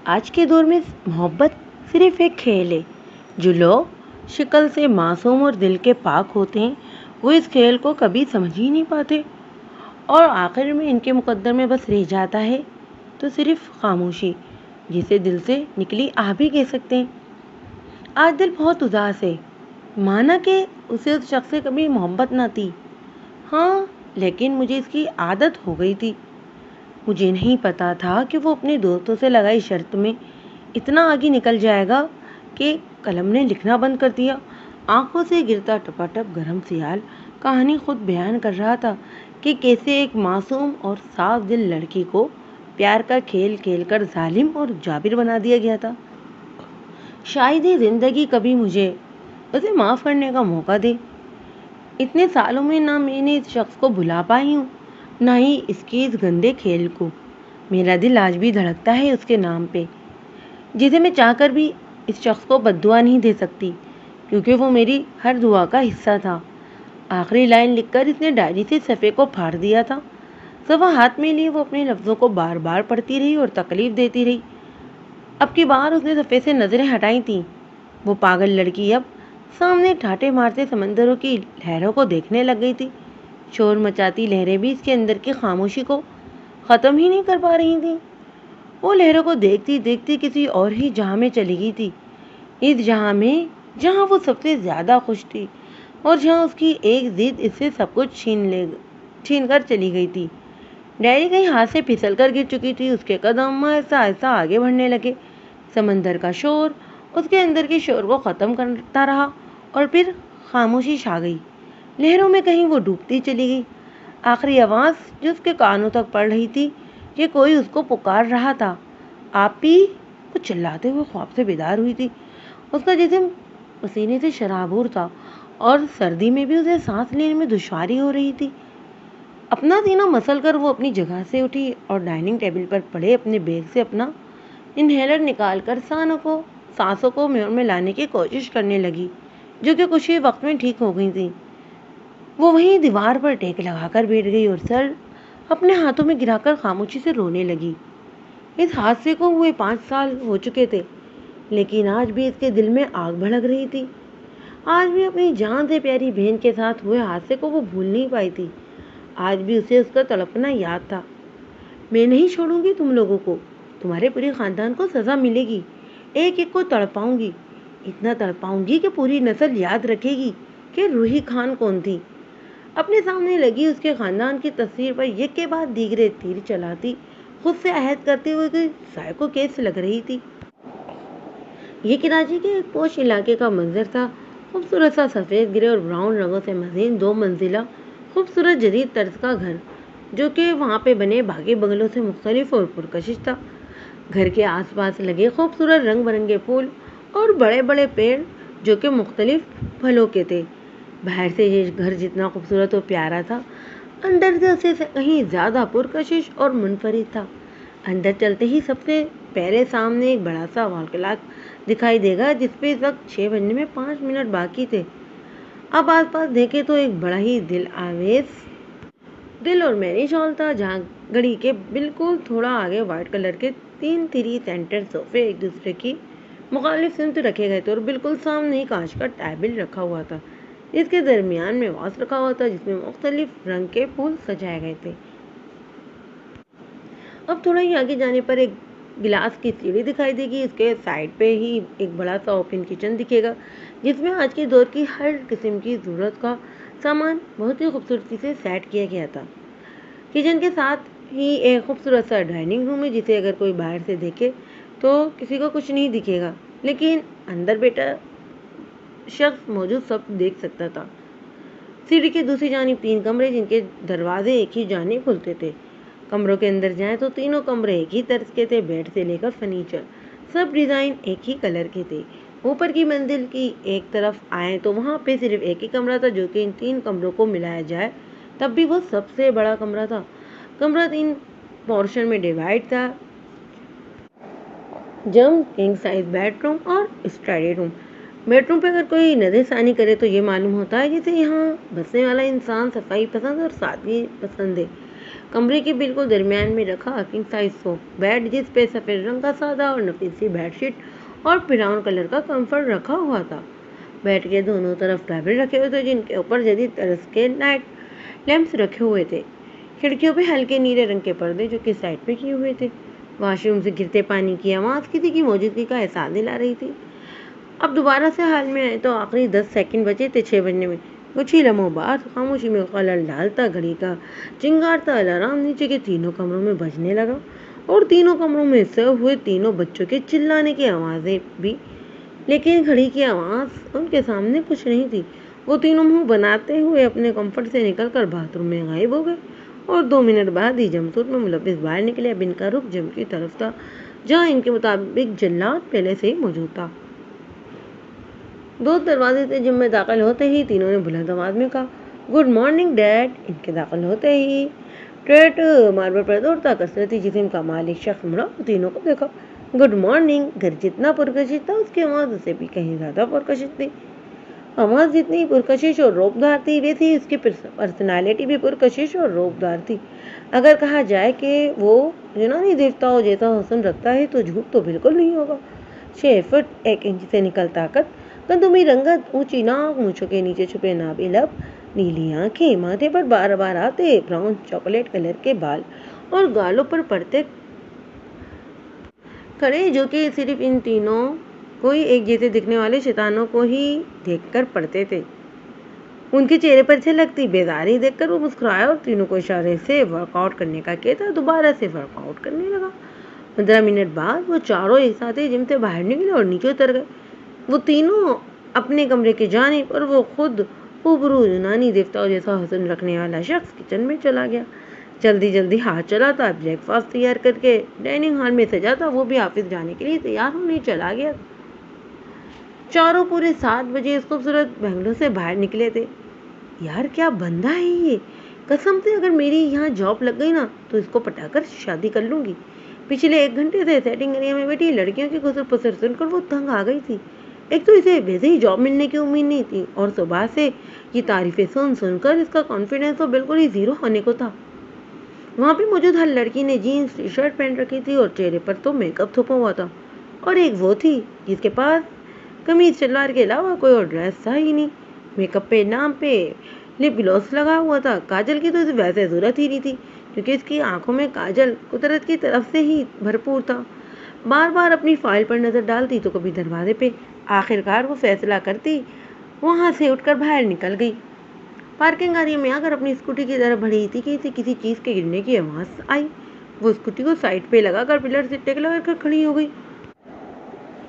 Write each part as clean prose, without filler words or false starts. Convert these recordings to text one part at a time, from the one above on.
آج کے دور میں محبت صرف ایک کھیل ہے۔ جو لوگ شکل سے معصوم اور دل کے پاک ہوتے ہیں وہ اس کھیل کو کبھی سمجھ ہی نہیں پاتے، اور آخر میں ان کے مقدر میں بس رہ جاتا ہے تو صرف خاموشی، جسے دل سے نکلی آپ ہی کہہ سکتے ہیں۔ آج دل بہت اداس ہے، مانا کہ اسے اس شخص سے کبھی محبت نہ تھی، ہاں، لیکن مجھے اس کی عادت ہو گئی تھی۔ مجھے نہیں پتا تھا کہ وہ اپنے دوستوں سے لگائی شرط میں اتنا آگے نکل جائے گا کہ قلم نے لکھنا بند کر دیا۔ آنکھوں سے گرتا ٹپاٹپ گرم سیال کہانی خود بیان کر رہا تھا کہ کیسے ایک معصوم اور صاف دل لڑکی کو پیار کا کھیل کھیل کر ظالم اور جابر بنا دیا گیا تھا۔ شاید ہی زندگی کبھی مجھے اسے معاف کرنے کا موقع دے۔ اتنے سالوں میں نہ میں نے اس شخص کو بھلا پائی ہوں، نہ ہی اس کے اس گندے کھیل کو۔ میرا دل آج بھی دھڑکتا ہے اس کے نام پہ، جسے میں چاہ کر بھی اس شخص کو بد دعا نہیں دے سکتی، کیونکہ وہ میری ہر دعا کا حصہ تھا۔ آخری لائن لکھ کر اس نے ڈائری سے صفحے کو پھاڑ دیا تھا۔ صفحہ ہاتھ میں لیے وہ اپنے لفظوں کو بار بار پڑھتی رہی اور تکلیف دیتی رہی۔ اب کی بار اس نے صفحے سے نظریں ہٹائی تھیں۔ وہ پاگل لڑکی اب سامنے ٹھاٹے مارتے سمندروں کی لہروں کو دیکھنے لگ گئی تھی۔ شور مچاتی لہریں بھی اس کے اندر کی خاموشی کو ختم ہی نہیں کر پا رہی تھیں۔ وہ لہروں کو دیکھتی دیکھتی کسی اور ہی جہاں میں چلی گئی تھی، اس جہاں میں جہاں وہ سب سے زیادہ خوش تھی، اور جہاں اس کی ایک ضد اس سے سب کچھ چھین کر چلی گئی تھی۔ ڈائری کہیں ہاتھ سے پھسل کر گر چکی تھی۔ اس کے قدم ایسا ایسا آگے بڑھنے لگے۔ سمندر کا شور اس کے اندر کے شور کو ختم کرتا رہا، اور پھر خاموشی چھا گئی۔ لہروں میں کہیں وہ ڈوبتی چلی گئی۔ آخری آواز جو اس کے کانوں تک پڑ رہی تھی کہ کوئی اس کو پکار رہا تھا، آپی، کچھ چلاتے ہوئے خواب سے بیدار ہوئی تھی۔ اس کا جسم پسینے سے شرابور تھا، اور سردی میں بھی اسے سانس لینے میں دشواری ہو رہی تھی۔ اپنا سینہ مسل کر وہ اپنی جگہ سے اٹھی اور ڈائننگ ٹیبل پر پڑے اپنے بیگ سے اپنا انہیلر نکال کر سانسوں کو میں لانے کی کوشش کرنے لگی، جو کہ کچھ ہی وقت میں ٹھیک ہو گئی تھی۔ وہ وہیں دیوار پر ٹیک لگا کر بیٹھ گئی اور سر اپنے ہاتھوں میں گرا کر خاموشی سے رونے لگی۔ اس حادثے کو ہوئے 5 سال ہو چکے تھے، لیکن آج بھی اس کے دل میں آگ بھڑک رہی تھی۔ آج بھی اپنی جان سے پیاری بہن کے ساتھ ہوئے حادثے کو وہ بھول نہیں پائی تھی۔ آج بھی اسے اس کا تڑپنا یاد تھا۔ میں نہیں چھوڑوں گی تم لوگوں کو، تمہارے پورے خاندان کو سزا ملے گی، ایک ایک کو تڑپاؤں گی، اتنا تڑپاؤں گی کہ پوری نسل یاد رکھے گی کہ روحی خان کون تھی۔ اپنے سامنے لگی اس کے خاندان کی تصویر پر یک کے بعد دیگرے تیر چلاتی خود سے عہد کرتے ہوئے کہ سائیکو کیس لگ رہی تھی۔ یہ کراچی کے ایک پوش علاقے کا منظر تھا۔ خوبصورت سا سفید گرے اور براؤن رنگوں سے مزین 2 منزلہ خوبصورت جدید طرز کا گھر، جو کہ وہاں پہ بنے باقی بنگلوں سے مختلف اور پرکشش تھا۔ گھر کے آس پاس لگے خوبصورت رنگ برنگے پھول اور بڑے بڑے پیڑ جو کہ مختلف پھلوں کے تھے۔ باہر سے یہ گھر جتنا خوبصورت اور پیارا تھا، اندر سے اسے کہیں زیادہ پرکشش اور منفرد تھا۔ اندر چلتے ہی سب سے پہلے سامنے ایک بڑا سا وال کلاک دکھائی دے گا، جس پہ اس وقت 6 بجنے میں 5 منٹ باقی تھے۔ اب آس پاس دیکھے تو ایک بڑا ہی دل اور مینی ہال تھا، جہاں گھڑی کے بالکل تھوڑا آگے وائٹ کلر کے 3 3 سینٹر صوفے ایک دوسرے کی مخالف سمت رکھے گئے تھے، اور بالکل سامنے ہی کانچ کا ٹیبل رکھا ہوا تھا، جس کے درمیان میں واس رکھا ہوا تھا، جس میں مختلف رنگ کے پھول سجائے گئے تھے۔ اب تھوڑا ہی آگے جانے پر ایک گلاس کی سیڑھی دکھائی دے گی۔ اس کے سائڈ پہ ہی ایک بڑا سا اوپن کچن دکھے گا، جس میں آج کے دور کی ہر قسم کی ضرورت کا سامان بہت ہی خوبصورتی سے سیٹ کیا گیا تھا۔ کچن کے ساتھ ہی ایک خوبصورت سا ڈائننگ روم ہے، جسے اگر کوئی باہر سے دیکھے تو کسی کو کچھ نہیں دکھے گا، لیکن اندر بیٹا شخص موجود سب دیکھ سکتا تھا۔ سیڑھی کے دوسری جانب 3 کمرے، جن کے دروازے ایک ہی جانب کھلتے تھے۔ کمروں کے اندر جائیں تو تینوں کمرے ایک ہی طرز کے تھے، بیڈ سے لے کر فرنیچر سب ڈیزائن ایک ہی کلر کے تھے۔ اوپر کی منزل کی ایک طرف آئیں تو وہاں پہ صرف ایک ہی کمرہ تھا، جو کہ ان 3 کمروں کو ملایا جائے تب بھی وہ سب سے بڑا کمرہ تھا۔ کمرہ 3 پورشن میں ڈیوائڈ تھا: جم، کنگ سائز بیڈ روم اور اسٹڈی روم۔ بیڈ روم پہ اگر کوئی نظر ثانی کرے تو یہ معلوم ہوتا ہے جسے یہاں بسنے والا انسان صفائی پسند اور سادگی پسند ہے۔ کمرے کے بالکل درمیان میں رکھا کنگ سائز سوفٹ بیڈ، جس پہ سفید رنگ کا سادہ اور نفیس سی بیڈ شیٹ اور براؤن کلر کا کمفرٹ رکھا ہوا تھا۔ بیڈ کے دونوں طرف ٹیبل رکھے ہوئے تھے، جن کے اوپر جدید طرز کے نائٹ لیمپس رکھے ہوئے تھے۔ کھڑکیوں پہ ہلکے نیلے رنگ کے پردے جو کہ سائڈ پہ کیے ہوئے تھے۔ واش روم سے گرتے پانی کی آواز کسی کی موجودگی کا احساس دلا رہی تھی۔ اب دوبارہ سے حال میں آئے تو آخری 10 سیکنڈ بچے تھے 6 بجنے میں۔ کچھ ہی لمحوں بعد خاموشی میں خلل ڈالتا گھڑی کا چنگارتا الارم نیچے کے تینوں کمروں میں بجنے لگا، اور تینوں کمروں میں سوئے ہوئے تینوں بچوں کے چلانے کی آوازیں بھی، لیکن گھڑی کی آواز ان کے سامنے کچھ نہیں تھی۔ وہ تینوں منہ بناتے ہوئے اپنے کمفرٹ سے نکل کر باتھ روم میں غائب ہو گئے، اور 2 منٹ بعد ہی جم سوٹ میں ملبس باہر نکلے۔ اب ان کا رخ جم کی طرف تھا، جہاں ان کے مطابق جلاد پہلے سے ہی موجود تھا۔ دو دروازے سے جم میں داخل ہوتے ہی تینوں نے بلند آواز میں کہا، گڈ مارننگ ڈیڈ۔ ان کے داخل ہوتے ہی ٹریٹ ماربل پر دوڑتا کثرتی جسم کا مالک شخص مڑا اور تینوں کو دیکھا۔ Good morning. گھر جتنا پرکشش تھا، اس کی آواز اس سے بھی کہیں زیادہ پرکشش تھی۔ آواز جتنی پرکشش اور روبدار تھی، ویسی ہی اس کی پرسنالٹی بھی پرکشش اور روبدار تھی۔ اگر کہا جائے کہ وہ یونانی دیوتاؤں جیسا حسن رکھتا ہے تو جھوٹ تو بالکل نہیں ہوگا۔ 6 فٹ 1 انچ سے نکل طاقت، گندمی رنگت، اونچی ناک، مونچھوں کے نیچے چھپے نابی لب، نیلی آنکھیں، ماتھے پر بار بار آتے براؤن چاکلیٹ کلر کے بال، اور گالوں پر پڑتے کھڑے جو کہ صرف ان تینوں کوئی ایک جیسے دکھنے والے شیطانوں کو ہی دیکھ کر پڑتے تھے۔ ان کے چہرے پر چھلکتی بیزاری دیکھ کر وہ مسکرایا اور تینوں کو اشارے سے ورک آؤٹ کرنے کا کہتا دوبارہ سے ورک آؤٹ کرنے لگا۔ 15 منٹ بعد وہ چاروں ایک ساتھ جم سے باہر نکلے اور نیچے اتر گئے۔ وہ تینوں اپنے کمرے کی جانب، اور وہ خود روبرو یونانی دیوتاؤں جیسا حسن رکھنے والا شخص کچن میں چلا گیا۔ جلدی ہاتھ چلاتا، بریک فاسٹ تیار کر کے ڈائننگ ہال میں سجاتا، وہ بھی آفس جانے کے لیے تیار ہونے چلا گیا۔ چاروں پورے 7 بجے اس خوبصورت بنگلو سے باہر نکلے تھے۔ یار کیا بندہ ہے یہ، قسم سے اگر میری یہاں جاب لگ گئی نا تو اس کو پٹا کر شادی کر لوں گی۔ پچھلے 1 گھنٹے سے سیٹنگ ایریا میں بیٹھی لڑکیوں کی غسل پسر سن کر وہ تنگ آ گئی تھی۔ ایک تو اسے ویسے ہی جاب ملنے کی امید نہیں تھی، اور صبح سے یہ تعریفیں سن کر اس کا کانفیڈنس تو بالکل ہی زیرو ہونے کو تھا۔ وہاں پہ موجود ہر لڑکی نے جینس ٹی شرٹ پہن رکھی تھی، اور چہرے پر تو میک اپ تھوپا ہوا تھا، اور ایک وہ تھی جس کے پاس قمیض شلوار کے علاوہ کوئی اور ڈریس تھا ہی نہیں۔ میک اپ پہ نام پہ لپ گلوس لگا ہوا تھا۔ کاجل کی تو اسے ویسے ضرورت ہی نہیں تھی، کیونکہ اس کی آنکھوں میں کاجل قدرت کی طرف سے ہی بھرپور تھا۔ بار بار اپنی فائل پر نظر ڈالتی تو کبھی دروازے پہ۔ آخرکار وہ فیصلہ کرتی وہاں سے اٹھ کر باہر نکل گئی۔ پارکنگ ایریا میں آ کر اپنی اسکوٹی کی طرف بڑھی تھی کہ اسے کسی چیز کے گرنے کی آواز آئی۔ وہ اسکوٹی کو سائڈ پہ لگا کر پلر سے ٹیک لگا کر کھڑی ہو گئی۔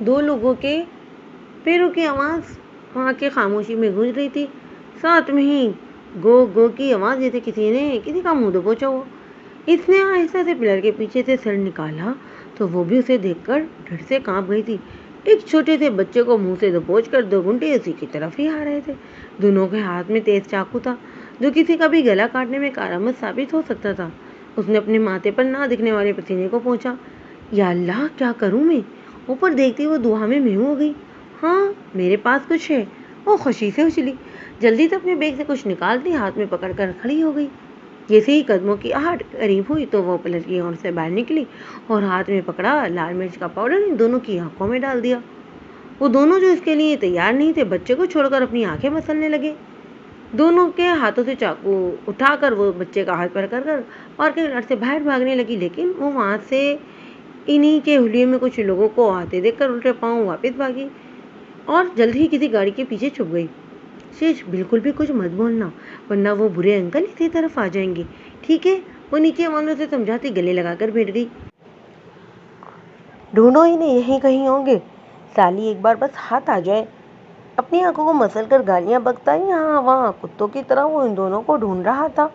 2 لوگوں کے پیروں کی آواز وہاں کی خاموشی میں گونج رہی تھی، ساتھ میں ہی گو کی آواز جیسے کسی کا منہ دبوچا ہو۔ اس نے آہستہ سے پلر کے پیچھے سے سر نکالا تو وہ بھی اسے دیکھ کر ڈر سے کانپ گئی تھی۔ ایک چھوٹے سے بچے کو منہ سے دبوچ کر 2 گنڈے اسی کی طرف ہی آ رہے تھے۔ دونوں کے ہاتھ میں تیز چاقو تھا، جو کسی کا بھی گلا کاٹنے میں کارآمد ثابت ہو سکتا تھا۔ اس نے اپنے ماتھے پر نہ دکھنے والے پسینے کو پوچھا۔ یا اللہ کیا کروں میں؟ اوپر دیکھتی وہ دعا میں محو ہو گئی۔ ہاں میرے پاس کچھ ہے، وہ خوشی سے اچھلی، جلدی سے اپنے بیگ سے کچھ نکالتی ہاتھ میں پکڑ کر کھڑی ہو گئی۔ جیسے ہی قدموں کی آہٹ قریب ہوئی تو وہ پلر کی اور سے باہر نکلی اور ہاتھ میں پکڑا لال مرچ کا پاؤڈر ان دونوں کی آنکھوں میں ڈال دیا۔ وہ دونوں جو اس کے لیے تیار نہیں تھے، بچے کو چھوڑ کر اپنی آنکھیں مسلنے لگے۔ دونوں کے ہاتھوں سے چاقو اٹھا کر وہ بچے کا ہاتھ پکڑ کر پارکنگ لاٹ سے باہر بھاگنے لگی، لیکن وہ وہاں سے انہی کے حلیے میں کچھ لوگوں کو آتے دیکھ کر الٹے پاؤں واپس بھاگی اور جلد ہی کسی گاڑی کے پیچھے چھپ گئی۔ شیش بالکل بھی کچھ مت بولنا، ورنہ وہ برے انکل اسی طرف آ جائیں گے، ٹھیک ہے؟ وہ نیچے والوں سے سمجھاتی گلے لگا کر بیٹھ گئی۔ ڈھونڈو انہیں، یہیں کہیں ہوں گے، سالی ایک بار بس ہاتھ آ جائے۔ اپنی آنکھوں کو مسل کر گالیاں بکتا یہاں وہاں کتوں کی طرح وہ ان دونوں کو ڈھونڈ رہا تھا۔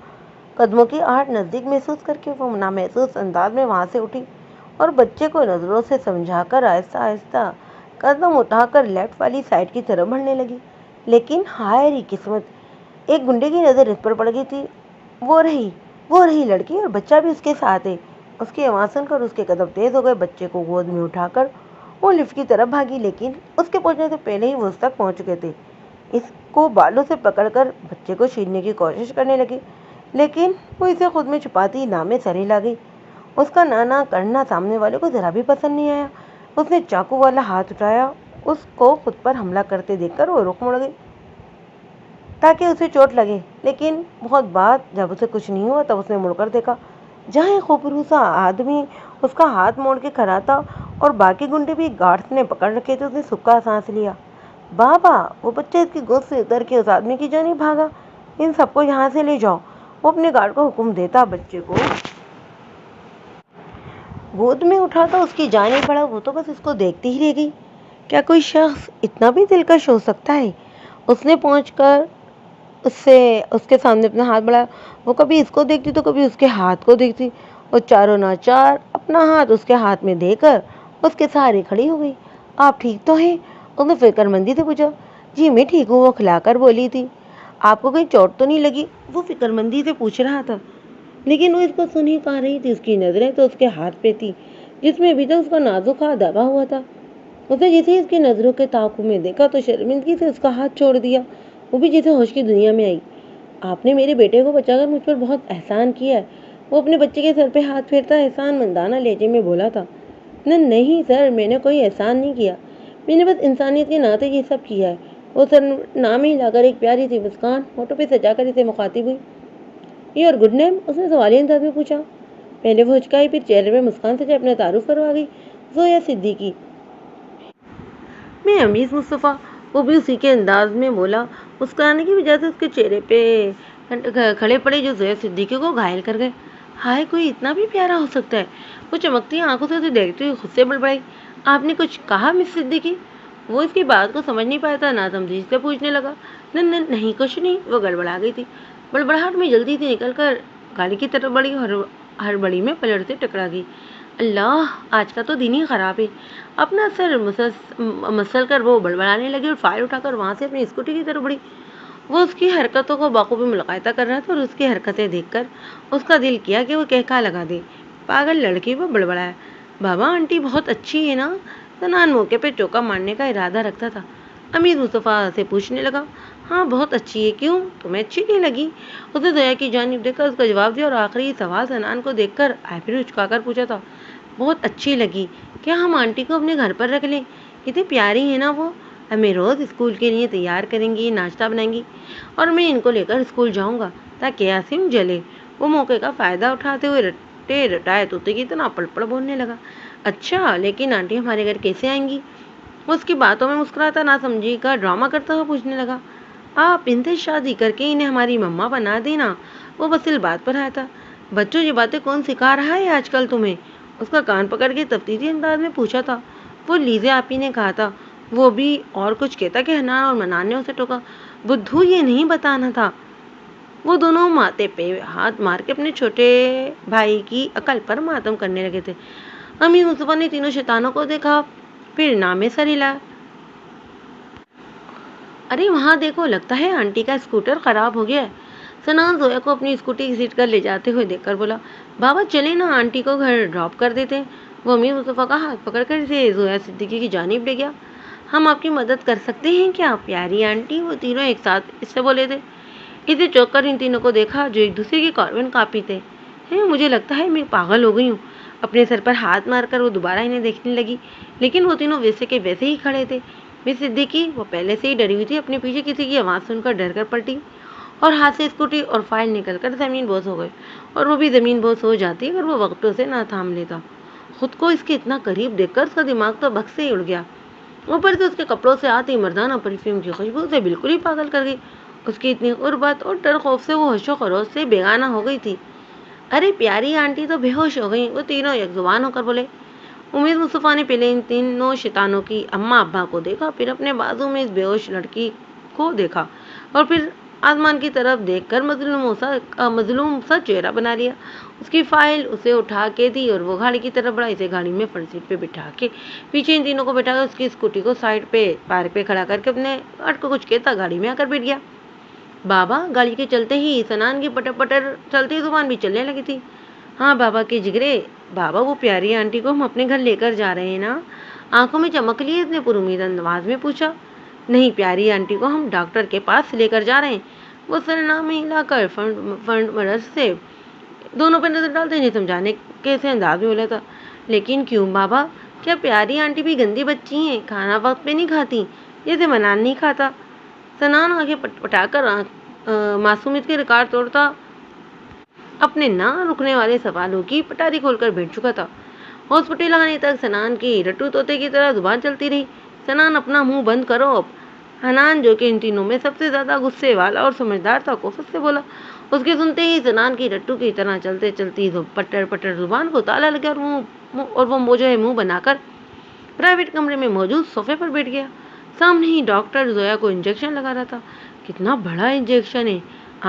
قدموں کی آہٹ نزدیک محسوس کر کے وہ نامحسوس انداز میں وہاں سے اٹھی اور بچے کو نظروں سے سمجھا کر آہستہ قدم اٹھا کر لیفٹ والی سائڈ کی طرف بڑھنے لگی۔ لیکن ہائے ری قسمت، ایک گنڈے کی نظر اس پر پڑ گئی تھی۔ وہ رہی لڑکی، اور بچہ بھی اس کے ساتھ ہے۔ اس کی آواز سن کر اس کے قدم تیز ہو گئے۔ بچے کو گود میں اٹھا کر وہ لفٹ کی طرف بھاگی، لیکن اس کے پہنچنے سے پہلے ہی وہ اس تک پہنچ چکے تھے۔ اس کو بالوں سے پکڑ کر بچے کو چھیننے کی کوشش کرنے لگی، لیکن وہ اسے خود میں چھپاتی نام میں سر ہلا گئی۔ اس کا نانا کرنا سامنے والے کو ذرا بھی پسند نہیں آیا۔ اس نے چاقو والا ہاتھ اٹھایا۔ اس کو خود پر حملہ کرتے دیکھ کر وہ رخ مڑ گئی تاکہ اسے چوٹ لگے، لیکن بہت بعد جب اسے کچھ نہیں ہوا تب اس نے مڑ کر دیکھا، جہاں ایک خوبصورت سا آدمی اس کا ہاتھ موڑ کے کھڑا تھا اور باقی گنڈے بھی گارڈز نے پکڑ رکھے تھے۔ اس نے سکا سانس لیا۔ بابا! وہ بچہ اس کی گود سے اتر کے اس آدمی کی جانب بھاگا۔ ان سب کو یہاں سے لے جاؤ۔ وہ اپنے گارڈ کو حکم دیتا بچے کو گود میں اٹھاتا اس کی جانب بڑھا۔ وہ تو بس اس کو دیکھتی ہی رہ گئی۔ کیا کوئی شخص اتنا بھی دلکش ہو سکتا ہے؟ اس نے پہنچ کر اس کے سامنے اپنا ہاتھ بڑھایا۔ وہ کبھی اس کو دیکھتی تو کبھی اس کے ہاتھ کو دیکھتی اور چاروں ناچار اپنا ہاتھ اس کے ہاتھ میں دے کر اس کے سہارے کھڑی ہو گئی۔ آپ ٹھیک تو ہیں؟ اس نے فکر مندی سے پوچھا۔ جی میں ٹھیک ہوں، وہ کھلا کر بولی تھی۔ آپ کو کہیں چوٹ تو نہیں لگی؟ وہ فکر مندی سے پوچھ رہا تھا، لیکن وہ اس کو سن ہی پا رہی تھی۔ اس کی نظریں تو اس کے ہاتھ پہ تھی جس میں ابھی تک اس کا نازک ہاتھ دبا ہوا تھا۔ اس نے جیسے اس کی نظروں کے تعاقب میں دیکھا تو شرمندگی سے اس کا ہاتھ چھوڑ دیا، وہ بھی جیسے ہوش کی دنیا میں آئی۔ آپ نے میرے بیٹے کو بچا کر مجھ پر بہت احسان کیا ہے، وہ اپنے بچے کے سر پہ ہاتھ پھیرتا احسان مندانہ لہجے میں بولا تھا۔ نہیں سر، میں نے کوئی احسان نہیں کیا، میں نے بس انسانیت کے ناطے یہ سب کیا ہے۔ وہ سر نام ہی لا کر ایک پیاری سی مسکان ہونٹوں پہ سجا کر اسے مخاطب ہوئی۔ Your good name? اس نے سوالیہ انداز میں پوچھا۔ پہلے وہ ہچکائی، پھر چہرے پہ مسکان سے اپنا تعارف کروا گئی۔ زویا صدیقی۔ میں امیز مصطفیٰ۔ وہ بھی اسی کے انداز میں بولا، مسکرانے کی وجہ سے اس کے چہرے پہ کھڑے پڑے جو زویا صدیقی کو گھائل کر گئے۔ ہائے، کوئی اتنا بھی پیارا ہو سکتا ہے؟ وہ چمکتی آنکھوں سے اسے دیکھتے ہوئے خود سے بڑبڑائی۔ آپ نے کچھ کہا مس صدیقی؟ وہ اس کی بات کو سمجھ نہیں پایا تھا، ناسمجھی سے پوچھنے لگا۔ نہیں کچھ نہیں، وہ گڑبڑا گئی تھی۔ بڑبڑاہٹ میں جلدی سے نکل کر گاڑی کی طرف بڑھی اور ہڑبڑی میں پلٹ سے ٹکرا گئی۔ اللہ، آج کا تو دن ہی خراب ہے۔ اپنا سر مسل کر وہ بڑبڑانے لگی اور فائل اٹھا کر وہاں سے اپنی اسکوٹی کی طرف بڑھی۔ وہ اس کی حرکتوں کو بخوبی ملاحظہ کر رہا تھا اور اس کی حرکتیں دیکھ کر اس کا دل کیا کہ وہ کہکا لگا دے۔ پاگل لڑکی، وہ بڑبڑایا۔ بابا، آنٹی بہت اچھی ہے نا؟ سنان موقع پہ چوکا مارنے کا ارادہ رکھتا تھا۔ امیر مصطفیٰ سے پوچھنے لگا۔ ہاں بہت اچھی ہے، کیوں تمہیں اچھی نہیں لگی؟ اس نے زویا کی جانب دیکھ کر اس کا جواب دیا اور آخری سوال سنان کو دیکھ کر آئیبرو اچکا کر پوچھا تھا۔ بہت اچھی لگی؟ کیا ہم آنٹی کو اپنے گھر پر رکھ لیں؟ اتنی پیاری ہے نا وہ، ہمیں روز اسکول کے لیے تیار کریں گی، ناشتہ بنائیں گی اور میں ان کو لے کر اسکول جاؤں گا تاکہ عاصم جلے۔ وہ موقع کا فائدہ اٹھاتے ہوئے رٹے رٹائے طوطے کی طرح پڑ پڑ بولنے لگا۔ اچھا، لیکن آنٹی ہمارے گھر کیسے آئیں گی؟ وہ اس کی باتوں میں مسکراتا ناسمجھی کا ڈرامہ کرتا ہوا پوچھنے لگا۔ آپ ان سے شادی کر کے انہیں ہماری مما بنا دینا۔ وہ بس بات پر آیا تھا۔ بچوں، یہ باتیں کون سکھا رہا ہے آج کل تمہیں؟ اس کا کان پکڑ کے تفتیشی انداز میں پوچھا تھا۔ وہ لیزے آپی نے کہا تھا۔ وہ بھی اور کچھ کہتا کہ حنان اور منان نے اسے ٹوکا۔ بدھو، یہ نہیں بتانا تھا۔ وہ دونوں ماتھے پہ ہاتھ مار کے اپنے چھوٹے بھائی کی عقل پر ماتم کرنے لگے تھے۔ امیر مصطفیٰ نے تینوں شیطانوں کو دیکھا، پھر نام سر ہلایا۔ ارے وہاں دیکھو، لگتا ہے آنٹی کا اسکوٹر خراب ہو گیا ہے۔ سنان زویا کو اپنی اسکوٹی کی سیٹ کر لے جاتے ہوئے دیکھ کر بولا۔ بابا چلے نا، آنٹی کو گھر ڈراپ کر دیتے ہیں۔ وہ امیر مصطفیٰ کا ہاتھ پکڑ کر اسے زویا صدیقی کی جانب لے گیا۔ ہم آپ کی مدد کر سکتے ہیں کیا پیاری آنٹی؟ وہ تینوں ایک ساتھ اس سے بولے تھے۔ اسے چوک کر ان تینوں کو دیکھا جو ایک دوسرے کی کاربن کاپی تھے۔ مجھے لگتا ہے میں پاگل ہو گئی ہوں۔ اپنے سر پر ہاتھ مار کر وہ دوبارہ انہیں دیکھنے لگی، لیکن وہ تینوں ویسے کے ویسے ہی کھڑے تھے۔ مس صدیقی، وہ پہلے سے ہی ڈری ہوئی تھی، اپنے پیچھے کسی کی آواز سن کر ڈر کر پلٹی اور ہاتھ سے اسکوٹی اور فائل نکل کر زمین بوس ہو گئے، اور وہ بھی زمین بوس ہو جاتی اگر وہ وقتوں سے نہ تھام لیتا۔ خود کو اس کے اتنا قریب دیکھ کر اس کا دماغ تو بھگ سے ہی اڑ گیا۔ اوپر سے اس کے کپڑوں سے آتی مردانہ پرفیوم کی خوشبو سے بالکل ہی پاگل کر گئی۔ اس کی اتنی قربت اور ڈر خوف سے وہ ہوش و خروش سے بیگانہ ہو گئی تھی۔ ارے پیاری آنٹی تو بے ہوش ہو گئی، وہ تینوں یک زبان ہو کر بولے۔ امیر مصطفیٰ نے پہلے ان تینوں شیطانوں کی اماں ابا کو دیکھا، پھر اپنے بازو میں اس بے ہوش لڑکی کو دیکھا اور پھر آسمان کی طرف دیکھ کر مظلوم سا چہرہ بنا لیا۔ اس کی فائل اسے اٹھا کے دی اور وہ گاڑی کی طرف بڑھا۔ اسے گاڑی میں فرنٹ سیٹ پہ بٹھا کے پیچھے ان تینوں کو بٹھا کر اس کی اسکوٹی کو سائڈ پہ پارک پہ کھڑا کر کے اپنے اٹ کو کچھ کہتا گاڑی میں آ کر بیٹھ گیا۔ بابا، گاڑی کے چلتے ہی سنان کی پٹر پٹر چلتی زبان بھی چلنے لگی تھی۔ ہاں بابا کے جگرے، بابا وہ پیاری آنٹی کو ہم اپنے گھر لے کر جا رہے ہیں نا؟ آنکھوں میں چمک لیے اس نے پر امید انداز میں پوچھا۔ نہیں، پیاری آنٹی کو ہم ڈاکٹر کے پاس لے کر جا رہے ہیں۔ وہ سرنامے ہلا کر فرنٹ مرر سے دونوں پہ نظر ڈالتے انہیں سمجھانے کے سے انداز میں بولا تھا، لیکن کیوں بابا؟ کیا پیاری آنٹی بھی گندی بچی ہیں؟ کھانا وقت پہ نہیں کھاتی جیسے منان نہیں کھاتا؟ سنان آنکھیں پٹا کر معصومیت کے ریکارڈ توڑتا اپنے نہ رکنے والے سوالوں کی پٹاری کھول کر بیٹھ چکا تھا۔ ہاسپٹل آنے تک سنان کی رٹو طوطے کی طرح زبان چلتی رہی، سنان اپنا منہ بند کرو اب۔ حنان جو کہ ان تینوں میں سب سے زیادہ غصے والا اور سمجھدار تھا کوفت سے بولا۔ اس کے سنتے ہی سنان کی رٹو کی طرح چلتے چلتی پٹر پٹر زبان کو تالا لگا اور وہ منہ بنا کر پرائیویٹ کمرے میں موجود صوفے پر بیٹھ گیا۔ سامنے ہی ڈاکٹر زویا کو انجیکشن لگا رہا تھا۔ کتنا بڑا انجیکشن ہے،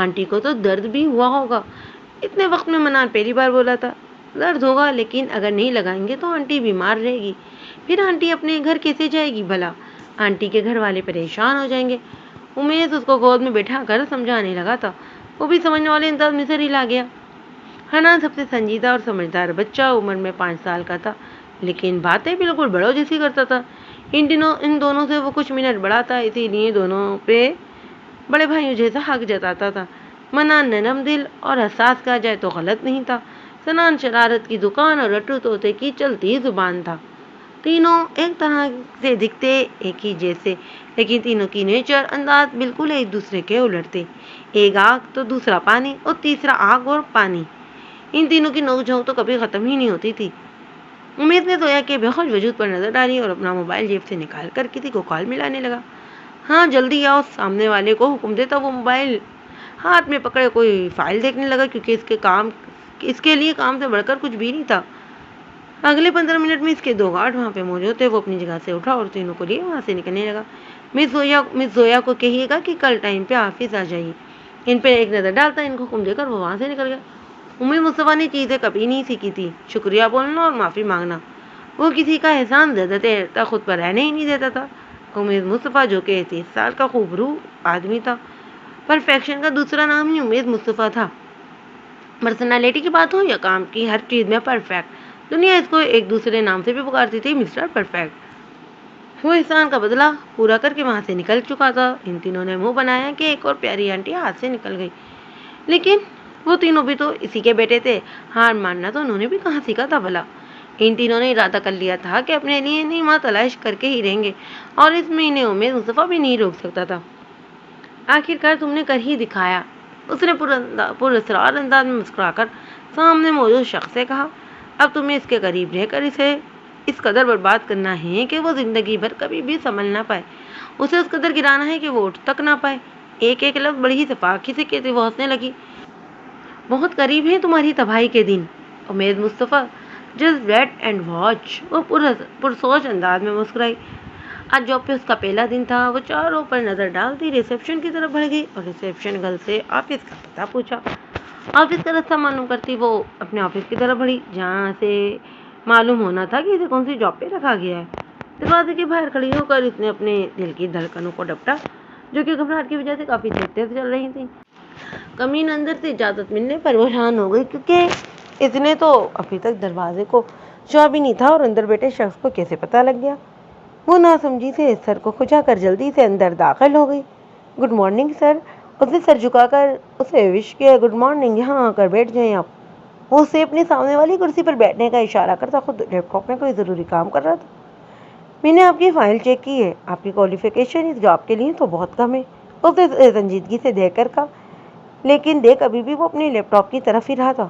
آنٹی کو تو درد بھی ہوا ہوگا۔ اتنے وقت میں منان پہلی بار بولا تھا، درد ہوگا لیکن اگر نہیں لگائیں گے تو آنٹی بیمار رہے گی، پھر آنٹی اپنے گھر کیسے جائے گی بھلا؟ آنٹی کے گھر والے پریشان ہو جائیں گے۔ امیش اس کو گود میں بیٹھا کر سمجھانے لگا تھا، وہ بھی سمجھنے والے انداز میں سر ہلا گیا۔ حنان سب سے سنجیدہ اور سمجھدار بچہ عمر میں 5 سال کا تھا، لیکن باتیں بالکل بڑوں جیسی کرتا تھا۔ ان دونوں سے وہ کچھ منٹ بڑا تھا، اسی لیے دونوں پہ بڑے بھائیوں جیسا حق جتاتا تھا۔ منان نرم دل اور حساس کہا جائے تو غلط نہیں تھا، سنان شرارت کی دکان اور رٹو طوطے کی چلتی زبان تھا۔ تینوں ایک طرح سے دکھتے ایک ہی جیسے، لیکن تینوں کی نیچر انداز بالکل ایک دوسرے کے الٹ تھے۔ ایک آگ تو دوسرا پانی اور تیسرا آگ اور پانی، ان تینوں کی نوک جھونک تو کبھی ختم ہی نہیں ہوتی تھی۔ امید نے زویا کے بے ہوش وجود پر نظر ڈالی اور اپنا موبائل جیب سے نکال کر کسی کو کال ملانے لگا۔ ہاں جلدی آؤ، سامنے والے کو حکم دیتا وہ موبائل ہاتھ میں پکڑے کوئی فائل دیکھنے لگا، کیونکہ اس کے لیے کام سے بڑھ کر کچھ بھی نہیں تھا۔ اگلے 15 منٹ میں اس کے 2 گارڈ وہاں پہ موجود تھے۔ وہ اپنی جگہ سے اٹھا اور تینوں کو لیے وہاں سے نکلنے لگا۔ مس زویا کو کہیے گا کہ کل ٹائم پہ آفس آ جائیے۔ ان پہ ایک نظر ڈالتا ان کو حکم دے کر وہ وہاں سے نکل گیا۔ امید مصطفیٰ نے چیزیں کبھی نہیں سیکھی تھی، شکریہ بولنا اور معافی مانگنا۔ وہ کسی کا احسان زیادہ دیر تک خود پر رہنے ہی نہیں دیتا تھا۔ امید مصطفیٰ جو کہ 30 سال کا خوبرو آدمی تھا، پرفیکشن کا دوسرا نام ہی امید مصطفیٰ تھا۔ پرسنالٹی کی بات ہو یا کام کی ہر چیز میں پرفیکٹ، دنیا اس کو ایک دوسرے نام سے بھی پکارتی تھی، مسٹر پرفیکٹ۔ وہ احسان کا بدلہ پورا کر کے وہاں سے نکل چکا تھا۔ ان تینوں نے منہ بنایا کہ ایک اور پیاری آنٹی ہاتھ سے نکل گئی، لیکن وہ تینوں بھی تو اسی کے بیٹے تھے، ہار ماننا تو انہوں نے بھی کہاں سیکھا تھا بھلا۔ ان تینوں نے ارادہ کر لیا تھا کہ اپنے لیے نئی ماں تلاش کر کے ہی رہیں گے، اور اس میں انہیں امید مصطفیٰ بھی نہیں روک سکتا تھا۔ آخرکار تم نے کر ہی دکھایا، اس نے پراسرار انداز میں مسکرا کر سامنے موجود شخص سے کہا۔ اب تمہیں اس کے قریب رہ کر اسے اس قدر برباد کرنا ہے کہ وہ زندگی بھر کبھی بھی سنبھل نہ پائے، اسے اس قدر گرانا ہے کہ وہ اٹھ تک نہ پائے۔ ایک ایک لفظ بڑی ہی صفاقی سے کہتے وہ ہنسنے لگی۔ بہت قریب ہیں تمہاری تباہی کے دن امید مصطفیٰ، جسٹ ویٹ اینڈ واچ۔ وہ پرسوچ انداز میں مسکرائی۔ آج جاب پہ اس کا پہلا دن تھا۔ وہ چاروں پر نظر ڈالتی ریسیپشن کی طرف بڑھ گئی اور ریسیپشن گرل سے آفس کا پتہ پوچھا۔ آفس کا راستہ معلوم کرتی وہ اپنے آفس کی طرف بڑھی، جہاں سے معلوم ہونا تھا کہ اسے کون سی جاب پہ رکھا گیا ہے۔ دروازے کے باہر کھڑی ہو کر اس نے اپنے دل کی دھڑکنوں کو ڈپٹا، جو کہ گھبراہٹ کی وجہ سے کافی تیز چل رہی تھیں۔ کمین اندر سے اجازت ملنے پر وہ حیران ہو گئی، کیونکہ اس نے تو ابھی تک دروازے کو چھوا بھی نہیں تھا اور اندر بیٹھے شخص کو کیسے پتہ لگ گیا۔ وہ ناسمجھی سے سر کو کھجا کر جلدی سے اندر داخل ہو گئی۔ گڈ مارننگ سر، اس نے سر جھکا کر اسے وش کیا۔ گڈ مارننگ، یہاں آ کر بیٹھ جائیں آپ۔ وہ اسے اپنے سامنے والی کرسی پر بیٹھنے کا اشارہ کرتا خود لیپ ٹاپ میں کوئی ضروری کام کر رہا تھا۔ میں نے آپ کی فائل چیک کی ہے، آپ کی کوالیفیکیشن اس جاب کے لیے تو بہت کم ہے، اس نے سنجیدگی سے دیکھ کر کہا، لیکن دیکھ ابھی بھی وہ اپنے لیپ ٹاپ کی طرف ہی رہا تھا۔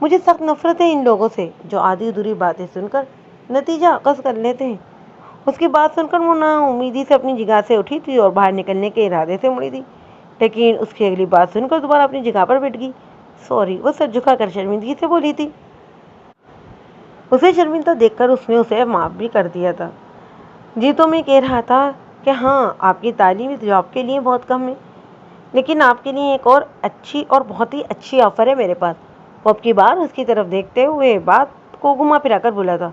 مجھے سخت نفرت ہے ان لوگوں سے جو آدھی ادھوری باتیں سن کر نتیجہ اخذ کر لیتے ہیں۔ اس کی بات سن کر وہ نا امیدی سے اپنی جگہ سے اٹھی تھی اور باہر نکلنے کے ارادے سے مڑی تھی، لیکن اس کی اگلی بات سن کر دوبارہ اپنی جگہ پر بیٹھ گئی۔ سوری، وہ سر جھکا کر شرمندگی سے بولی تھی۔ اسے شرمندہ دیکھ کر اس نے اسے معاف بھی کر دیا تھا۔ جی تو میں کہہ رہا تھا کہ ہاں آپ کی تعلیم اس جاب کے لیے بہت کم ہے، لیکن آپ کے لیے ایک اور اچھی اور بہت ہی اچھی آفر ہے میرے پاس۔ وہ اب کی بار اس کی طرف دیکھتے ہوئے بات کو گھما پھرا کر بولا تھا۔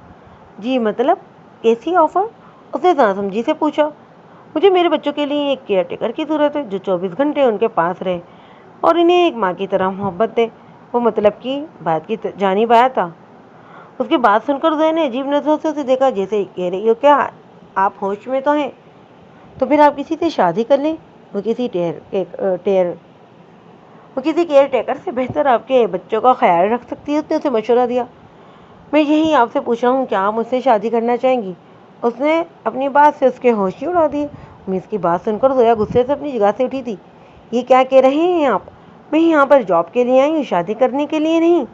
جی مطلب کیسی آفر؟ اس نے ناسمجھی سے پوچھا۔ مجھے میرے بچوں کے لیے ایک کیئر ٹیکر کی ضرورت ہے جو 24 گھنٹے ان کے پاس رہے اور انہیں ایک ماں کی طرح محبت دے۔ وہ مطلب کی بات کی جانب آیا تھا۔ اس کی بات سن کر زویا نے عجیب نظروں سے اسے دیکھا، جیسے کہہ رہی ہو کیا آپ ہوش میں تو ہیں؟ تو پھر آپ کسی سے شادی کر لیں۔ وہ کسی وہ کسی کیئر ٹیکر سے بہتر آپ کے بچوں کا خیال رکھ سکتی ہے، اس نے اسے مشورہ دیا۔ میں یہی آپ سے پوچھ رہا ہوں، کیا آپ مجھ سے شادی کرنا چاہیں گی؟ اس نے اپنی بات سے اس کے ہوش ہی اڑا دیے۔ اس کی بات سن کر زویا غصے سے اپنی جگہ سے اٹھی تھی۔ یہ کیا کہہ رہے ہیں آپ؟ میں یہاں پر جاب کے لیے آئی ہوں، شادی کرنے کے لیے نہیں۔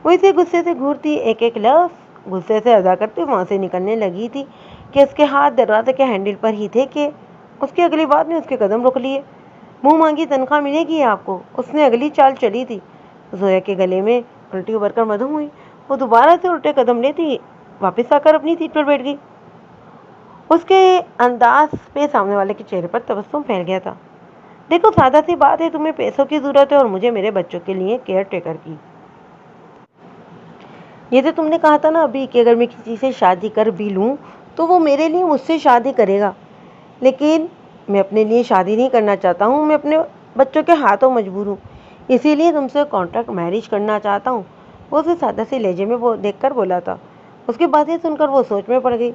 وہ اسے غصے سے گھورتی ایک ایک لفظ غصے سے ادا کرتے وہاں سے نکلنے لگی تھی کہ اس کے ہاتھ دروازے کے ہینڈل پر ہی تھے کہ اس کی اگلی بات نے اس کے قدم روک لیے۔ منہ مانگی تنخواہ ملے گی آپ کو، اس نے اگلی چال چلی تھی۔ زویا کے گلے میں الٹی ابھر کر مدھم ہوئی۔ وہ دوبارہ سے الٹے قدم لیتی واپس آ کر اپنی سیٹ پر بیٹھ گئی۔ اس کے انداز پہ سامنے والے کے چہرے پر تبسم پھیل گیا تھا۔ دیکھو، سادہ سی بات ہے، تمہیں پیسوں کی ضرورت ہے اور مجھے میرے بچوں کے لیے کیئر ٹیکر کی۔ یہ تو تم نے کہا تھا نا ابھی کہ اگر میں کسی سے شادی کر بھی لوں تو وہ میرے لیے مجھ سے شادی کرے گا، لیکن میں اپنے لیے شادی نہیں کرنا چاہتا ہوں، میں اپنے بچوں کے ہاتھوں مجبور ہوں، اسی لیے تم سے کانٹریکٹ میرج کرنا چاہتا ہوں۔ وہ اسے سادہ سے لہجے میں دیکھ کر بولا تھا۔ اس کی باتیں سن کر وہ سوچ میں پڑ گئی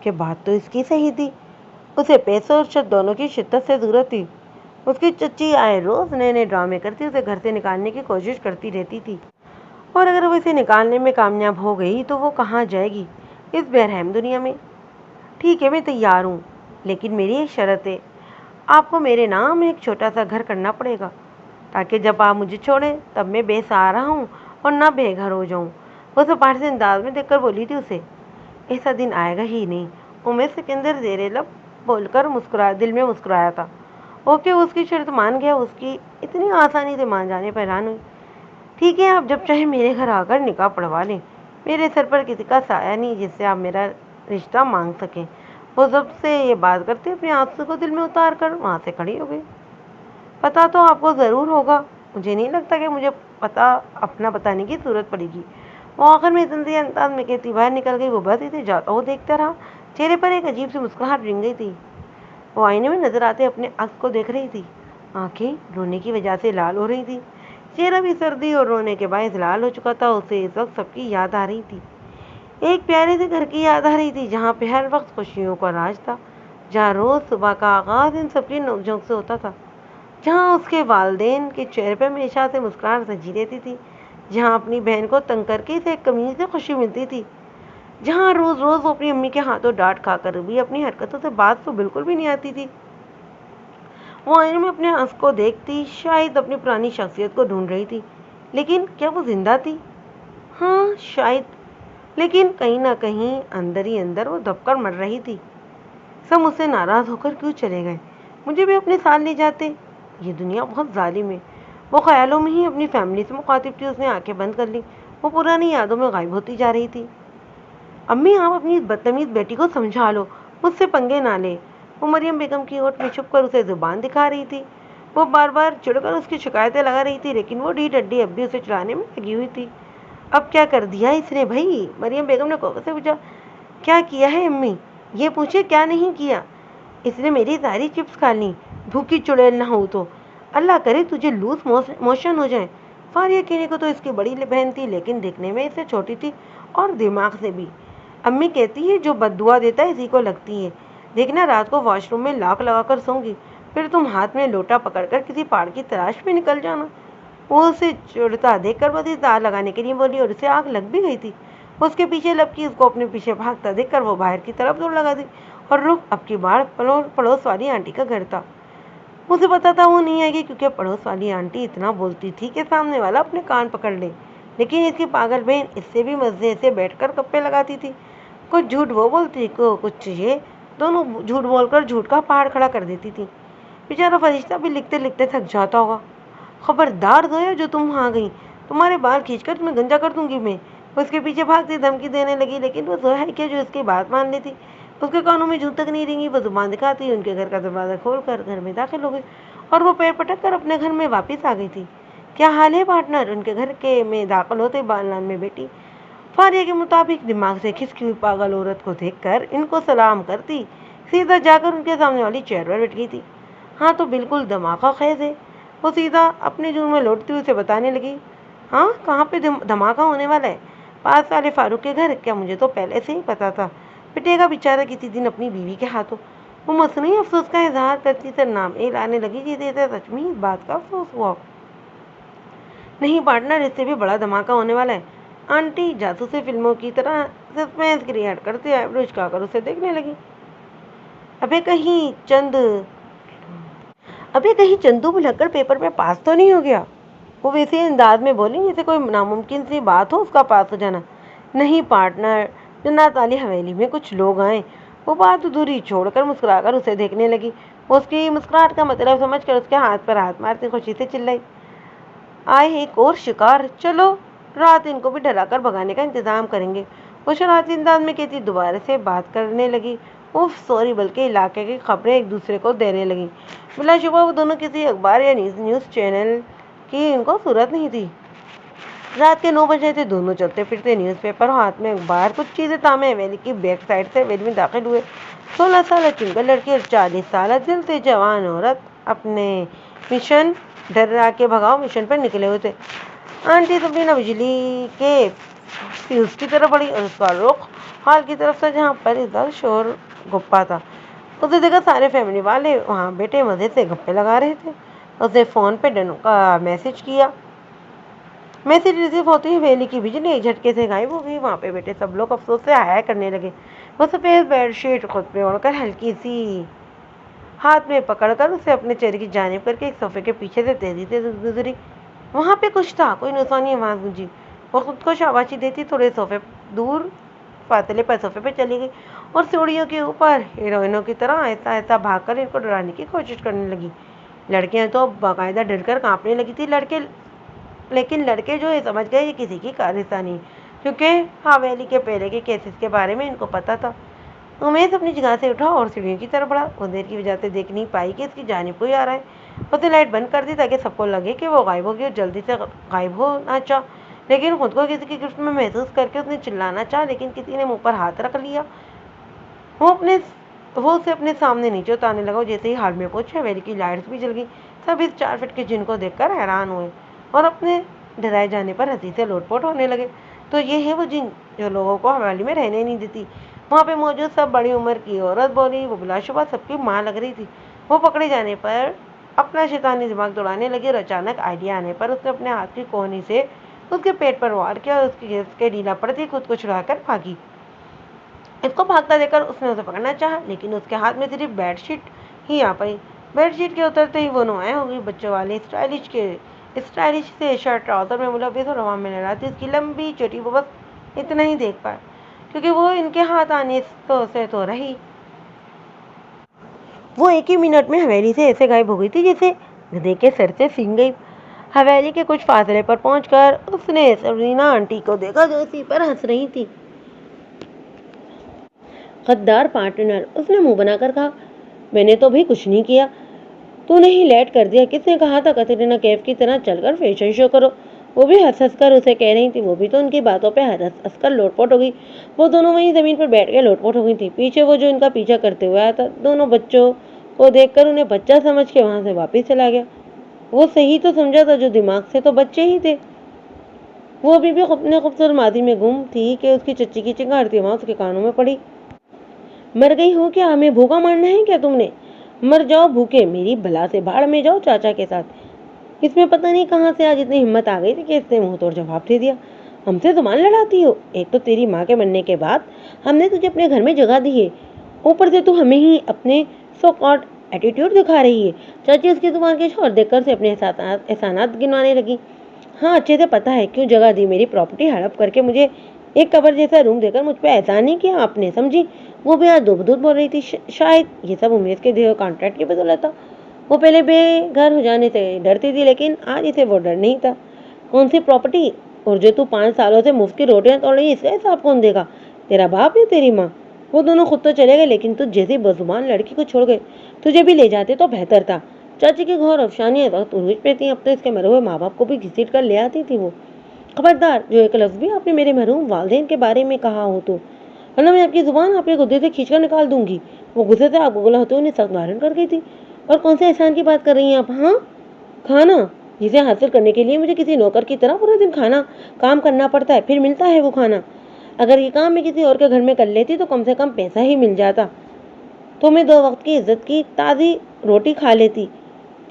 کہ بات تو اس کی صحیح تھی، اسے پیسوں اور شت دونوں کی شدت سے ضرورت تھی۔ اس کی چچی آئے روز نئے نئے ڈرامے کرتی اسے گھر سے نکالنے کی کوشش کرتی رہتی تھی، اور اگر وہ اسے نکالنے میں کامیاب ہو گئی تو وہ کہاں جائے گی اس بے رحم دنیا میں۔ ٹھیک ہے، میں تیار ہوں، لیکن میری ایک شرط ہے، آپ کو میرے نام ایک چھوٹا سا گھر کرنا پڑے گا، تاکہ جب آپ مجھے چھوڑیں تب میں بے سہارا ہوں اور نہ بے گھر ہو جاؤں۔ وہ سپاہی سے انداز میں دیکھ کر بولی تھی اسے ایسا دن آئے گا ہی نہیں۔ امیر سکندر زیر لب بول کر دل میں مسکرایا تھا۔ اوکے، اس کی شرط مان گیا۔ اس کی اتنی آسانی سے مان جانے پر حیران ہوئی۔ ٹھیک ہے، آپ جب چاہیں میرے گھر آ کر نکاح پڑھوا لیں، میرے سر پر کسی کا سایہ نہیں جس سے آپ میرا رشتہ مانگ سکیں۔ وہ ضبط سے یہ بات کرتے اپنے آنسو کو دل میں اتار کر وہاں سے کھڑی ہو گئی۔ پتا تو آپ کو ضرور ہوگا، مجھے نہیں لگتا کہ مجھے اپنا بتانے کی ضرورت پڑے گی۔ وہ آخر میں تنزیہ انداز میں کہتی باہر نکل گئی۔ وہ بس اسے جاتا ہوا دیکھتا رہا، چہرے پر ایک عجیب سی مسکراہٹ رنگ گئی تھی۔ وہ آئینے میں نظر آتے اپنے عکس کو دیکھ رہی تھی، آنکھیں رونے کی وجہ سے لال ہو رہی تھی، چہرہ بھی سردی اور رونے کے باعث لال ہو چکا تھا۔ اسے اس وقت سب کی یاد آ رہی تھی، ایک پیارے سے گھر کی یاد آ رہی تھی جہاں پہ ہر وقت خوشیوں کا راج تھا، جہاں روز صبح کا آغاز ان سب کی نوک جھونک سے ہوتا تھا، جہاں اس کے والدین کے چہرے پہ ہمیشہ سے مسکراہٹ سجی رہتی تھی، جہاں اپنی بہن کو تنگ کر کے اسے ایک قمیص سے خوشی ملتی تھی، جہاں روز روز وہ اپنی امی کے ہاتھوں ڈانٹ کھا کر بھی اپنی حرکتوں سے بات تو بالکل بھی نہیں آتی تھی۔ وہ آئینے میں اپنے عکس کو دیکھتی شاید اپنی پرانی شخصیت کو ڈھونڈ رہی تھی، لیکن کیا وہ زندہ تھی؟ ہاں شاید، لیکن کہیں نہ کہیں اندر ہی اندر وہ دب کر مر رہی تھی۔ سب مجھ سے ناراض ہو کر کیوں چلے گئے؟ مجھے بھی اپنے ساتھ لے جاتے۔ یہ دنیا بہت ظالم ہے۔ وہ خیالوں میں ہی اپنی فیملی سے مخاطب تھی۔ اس نے آنکھیں بند کر لی، وہ پرانی یادوں میں غائب ہوتی جا رہی تھی۔ امی، آپ اپنی بدتمیز بیٹی کو سمجھا لو، مجھ سے پنگے نہ لے۔ وہ مریم بیگم کی اوٹ میں چھپ کر اسے زبان دکھا رہی تھی۔ وہ بار بار چڑھ کر اس کی شکایتیں لگا رہی تھی، لیکن وہ ڈھیٹ ہڈی اب بھی اسے چڑھانے میں لگی ہوئی تھی۔ اب کیا کر دیا اس نے بھائی؟ مریم بیگم نے کوفے سے پوچھا۔ کیا کیا ہے امی؟ یہ پوچھے کیا نہیں کیا؟ اس نے میری ساری چپس کھا لی، بھوکی چڑیل نہ ہو تو۔ اللہ کرے تجھے لوز موشن ہو جائیں۔ فاریہ کہنے کو تو اس کی بڑی بہن تھی، لیکن دیکھنے میں اسے چھوٹی تھی اور دماغ سے بھی۔ امی کہتی ہے جو بد دعا دیتا ہے اسی کو لگتی ہے۔ دیکھنا رات کو واش روم میں لاک لگا کر سوں گی، پھر تم ہاتھ میں لوٹا پکڑ کر کسی پہاڑ کی تلاش میں نکل جانا۔ وہ اسے چڑھتا دیکھ کر بس دار لگانے کے لیے بولی اور اسے آگ لگ بھی گئی تھی۔ اس کے پیچھے لب کی، اس کو اپنے پیچھے بھاگتا دیکھ کر وہ باہر کی طرف دوڑ لگا دی اور رخ اب کی بار پڑوس والی آنٹی کا گھر تھا۔ مجھے پتا تھا وہ نہیں آئے گی کیونکہ پڑوس والی آنٹی اتنا بولتی تھی کہ سامنے والا اپنے کان پکڑ لے، لیکن اس کی پاگل بہن اس سے بھی مزے سے بیٹھ کر گپے لگاتی تھی۔ کچھ جھوٹ وہ بولتی، کچھ یہ، دونوں جھوٹ بول کر جھوٹ کا پہاڑ کھڑا کر دیتی تھی۔ بیچارہ فرشتہ بھی لکھتے لکھتے تھک جاتا ہوگا۔ خبردار زویا، جو تم وہاں گئی، تمہارے بال کھینچ کر تمہیں گنجا کر دوں گی میں۔ وہ اس کے پیچھے بھاگتی دھمکی دینے لگی، لیکن وہ زویا کیا جو اس کی بات مان لیتی۔ اس کے کانوں میں جوں تک نہیں رینگی۔ وہ زبان دکھاتی ان کے گھر کا دروازہ کھول کر گھر میں داخل ہو گئی اور وہ پیر پٹک کر اپنے گھر میں واپس آ گئی تھی۔ کیا حال ہے پارٹنر؟ ان کے گھر میں داخل ہوتے بانلان میں بیٹی فاریہ کے مطابق دماغ سے کھسکی ہوئی پاگل عورت کو دیکھ کر ان کو سلام کرتی سیدھا جا کر ان کے سامنے والی چیئر پر بیٹھ گئی تھی۔ ہاں تو بالکل دھماکہ خیز ہے، وہ سیدھا اپنے جرم میں لوٹتی ہوئی اسے بتانے لگی۔ ہاں، کہاں پہ دھماکہ ہونے والا ہے؟ پاس والے فاروق کے گھر؟ کیا مجھے تو پہلے سے ہی پتا تھا۔ پٹے گا بیچارہ کسی دن اپنی بیوی کے ہاتھوں۔ وہ مصنوعی افسوس کا اظہار کرتی سرنامے لانے لگی، جسے اسے سچ میں اس بات کا افسوس ہوا نہیں پارٹنر، اس سے بھی بڑا دھماکہ ہونے والا ہے۔ آنٹی جاسوسی فلموں کی طرح سسپینس کریٹ کرتے آئے بروچ کھا کر اسے دیکھنے لگی۔ ابھی کہیں چندو بھلکڑ پیپر میں پاس تو نہیں ہو گیا؟ وہ ویسے انداز میں بولی جیسے کوئی ناممکن سی بات ہو اس کا پاس ہو جانا۔ نہیں پارٹنر، جنات والی حویلی میں کچھ لوگ آئے۔ وہ بات ادھوری چھوڑ کر مسکرا کر اسے دیکھنے لگی۔ وہ اس کی مسکراہٹ کا مطلب سمجھ کر اس کے ہاتھ پر ہاتھ مارتی خوشی سے چلائی، آئے ایک اور شکار، چلو رات ان کو بھی ڈرا کر بھگانے کا انتظام کریں گے۔ وہ شرارتی انداز میں کہتی دوبارہ سے بات کرنے لگی۔ سوری، بلکہ علاقے کی خبریں ایک دوسرے کو دینے لگی۔ بلا شبہ وہ دونوں کسی اخبار یا نیوز چینل کی ان کو صورت نہیں تھی۔ رات کے 9 بجے تھے، دونوں چلتے پھرتے نیوز پیپر ہاتھ میں اخبار کچھ چیزیں تامے حویلی کی بیک سائڈ سے حویلی میں داخل ہوئے۔ 16 سالہ چنگل لڑکی اور 40 سالہ دل سے جوان عورت اپنے مشن ڈرا کے بھگاؤ مشن پر نکلے ہوئے تھے۔ آنٹی سبرینا بجلی کے فیوز کی طرف بڑھی اور اس کا رخ ہال کی طرف تھا جہاں پر اس وقت شور گپا تھا۔ اسے دیکھا سارے فیملی والے وہاں بیٹھے مزے سے گپے لگا رہے تھے۔ اسے فون پہ ڈنو کا میسج کیا۔ میسج ریسیو ہوتے ہی حویلی کی بجلی ایک جھٹکے سے غائب ہو گئی۔ وہاں پہ بیٹھے سب لوگ افسوس سے ہائے کرنے لگے۔ وہ سفید بیڈ شیٹ خود پہ اوڑھ کر ہلکی سی ہاتھ میں پکڑ کر اسے اپنے چہرے کی جانب کر کے ایک صوفے کے پیچھے سے تیزی سے گزری۔ وہاں پہ کچھ تھا، کوئی نسوانی آواز گونجی۔ وہ خود کو شاباشی دیتی تھوڑے صوفے دور فاصلے پر صوفے پہ چلی گئی اور سیڑھیوں کے اوپر ہیروئنوں کی طرح ایسا ایسا بھاگ کر ان کو ڈرانے کی کوشش کرنے لگی۔ لڑکیاں تو باقاعدہ ڈر کر کانپنے لگی تھی، لیکن لڑکے جو ہے سمجھ گئے یہ کسی کی کارستانی، کیونکہ حویلی کے پہلے کے کیسز کے بارے میں ان کو پتا تھا۔ امیش اپنی جگہ سے اٹھا اور سیڑھیوں کی طرف بڑھا۔ وہ دیر کی وجہ سے دیکھ نہیں پائی کہ اس کی جانب کوئی آ رہا ہے۔ اس نے لائٹ بند کر دی تاکہ سب کو لگے کہ وہ غائب ہو گئی اور جلدی سے غائب ہونا چاہ، لیکن خود کو کسی کی گرفت میں محسوس کر کے اس نے چلانا چاہ، لیکن کسی نے منہ پر ہاتھ رکھ لیا۔ وہ اسے اپنے سامنے نیچے اتارنے لگا۔ جیسے ہی ہال میں پہنچے حویلی کی لائٹس بھی جل گئی۔ سب اس 4 فٹ کے جن کو دیکھ کر حیران ہوئے اور اپنے ڈرائے جانے پر ہنسی سے لوٹ پوٹ ہونے لگے۔ تو یہ ہے وہ جن جو لوگوں کو حویلی میں رہنے نہیں دیتی۔ وہاں پہ موجود سب بڑی عمر کی عورت بولی۔ وہ بلا شبہ سب کی ماں لگ رہی تھی۔ وہ پکڑے جانے پر اپنا شیطانی دماغ دوڑانے لگی اور اچانک آئیڈیا آنے پر اس نے اپنے ہاتھ کی کوہنی سے اس کے پیٹ پر وار کیا اور اس کے ڈھیلا پڑتی خود کو چھڑا کر بھاگی۔ اس کو بھاگتا دیکھ کر اس نے اسے پکڑنا چاہا، لیکن اس کے ہاتھ میں صرف بیڈ شیٹ ہی آ پئی۔ بیڈ شیٹ کے اترتے ہی وہ نمایاں ہو گئی۔ بچوں والے اسٹائلش سے شرٹ ٹراؤزر میں ملوث اور ہوا میں لہراتی اس کی لمبی چوٹی وہ بس اتنا ہی دیکھ پائے، کیونکہ وہ ان کے ہاتھ آنے سے تو رہی۔ وہ ایک ہی منٹ میں حویلی سے ایسے غائب ہو گئی تھی جیسے گدھے کے سر سے سینگ گئی۔ حویلی کے کچھ فاصلے پر پہنچ کر اس نے سبرینا آنٹی کو دیکھا جو اسی پر ہنس رہی تھی۔ غدار پارٹنر، اس نے منہ بنا کر کہا، میں نے تو بھی کچھ نہیں کیا، تو نے ہی لیٹ کر دیا۔ کس نے کہا تھا کترینہ کیف کی طرح چل کر فیشن شو کرو؟ وہ بھی ہنس ہنس کر اسے کہہ رہی تھی۔ وہ بھی تو ان کی باتوں پہ ہنس ہنس کر لوٹ پوٹ ہو گئی۔ وہ دونوں وہیں زمین پر بیٹھ کے لوٹ پوٹ ہو گئی تھی۔ پیچھے وہ جو ان کا پیچھا کرتے ہوئے آیا تھا، دونوں بچوں کو دیکھ کر انہیں بچہ سمجھ کے وہاں سے واپس چلا گیا۔ وہ صحیح تو سمجھا تھا، جو دماغ سے تو بچے ہی تھے۔ وہ ابھی بھی اپنے خوبصورت ماضی میں گم تھی کہ اس کی چچی کی چنگاڑتی آواز اس کے کانوں میں پڑی۔ مر گئی ہو کیا؟ ہمیں بھوکا مارنا ہے کیا تم نے؟ مر جاؤ بھوکے، میری بلا سے بھاڑ میں جاؤ چاچا کے ساتھ۔ اس میں پتہ نہیں کہاں سے آج اتنی ہمت آ گئی تھی کہ اس نے منہ توڑ جواب دے دیا، ہم سے زبان لڑاتی ہو؟ ایک تو تیری ماں کے مرنے کے بعد ہم نے تجھے اپنے گھر میں جگہ دی ہے، اوپر سے تو ہمیں ہی اپنے سو کالڈ ایٹیٹیوڈ دکھا رہی ہے۔ چاچی اس کی زبان کے شور دیکھ کر سے اپنے احسانات گنوانے لگی۔ ہاں اچھے سے پتہ ہے کیوں جگہ دی، میری پراپرٹی ہڑپ کر کے مجھے ایک قبر جیسا روم دے کر مجھ پہ احسان نہیں کیا آپ نے، سمجھی؟ وہ بھی آج دو بدود بول رہی تھی۔ شاید یہ سب امیش کے دیے ہوئے کانٹریکٹ کی بدولت تھا۔ وہ پہلے بے گھر ہو جانے سے ڈرتی تھی، لیکن آج اسے وہ ڈر نہیں تھا۔ کون سی پراپرٹی؟ اور جو تو 5 سالوں سے مفت کی روٹیاں توڑ رہی ہے، اس کا حساب کون دے گا؟ تیرا باپ یا تیری ماں؟ وہ دونوں خود تو چلے گئے، لیکن تجھ جیسی بزبان لڑکی کو چھوڑ گئے۔ تجھے بھی لے جاتے تو بہتر تھا۔ چاچی کی گھور افشانیاں اس وقت عروج پہ تھیں۔ اب تو اس کے مرے ہوئے ماں باپ کو بھی گھسیٹ کر لے آتی تھی وہ۔ خبردار، جو ایک لفظ بھی آپ نے میرے مرحوم والدین کے بارے میں کہا ہو تو، ورنہ میں آپ کی زبان آپ کے گدے سے کھینچ کر نکال دوں گی۔ وہ غصے سے آگ بگولا ہوتے ہوئے سخت دھارن کر گئی تھی۔ اور کون سے احسان کی بات کر رہی ہیں آپ؟ ہاں، کھانا جسے حاصل کرنے کے لیے مجھے کسی نوکر کی طرح پورے دن کام کرنا پڑتا ہے، پھر ملتا ہے وہ کھانا۔ اگر یہ کام میں کسی اور کے گھر میں کر لیتی تو کم سے کم پیسہ ہی مل جاتا، تو میں 2 وقت کی عزت کی تازی روٹی کھا لیتی۔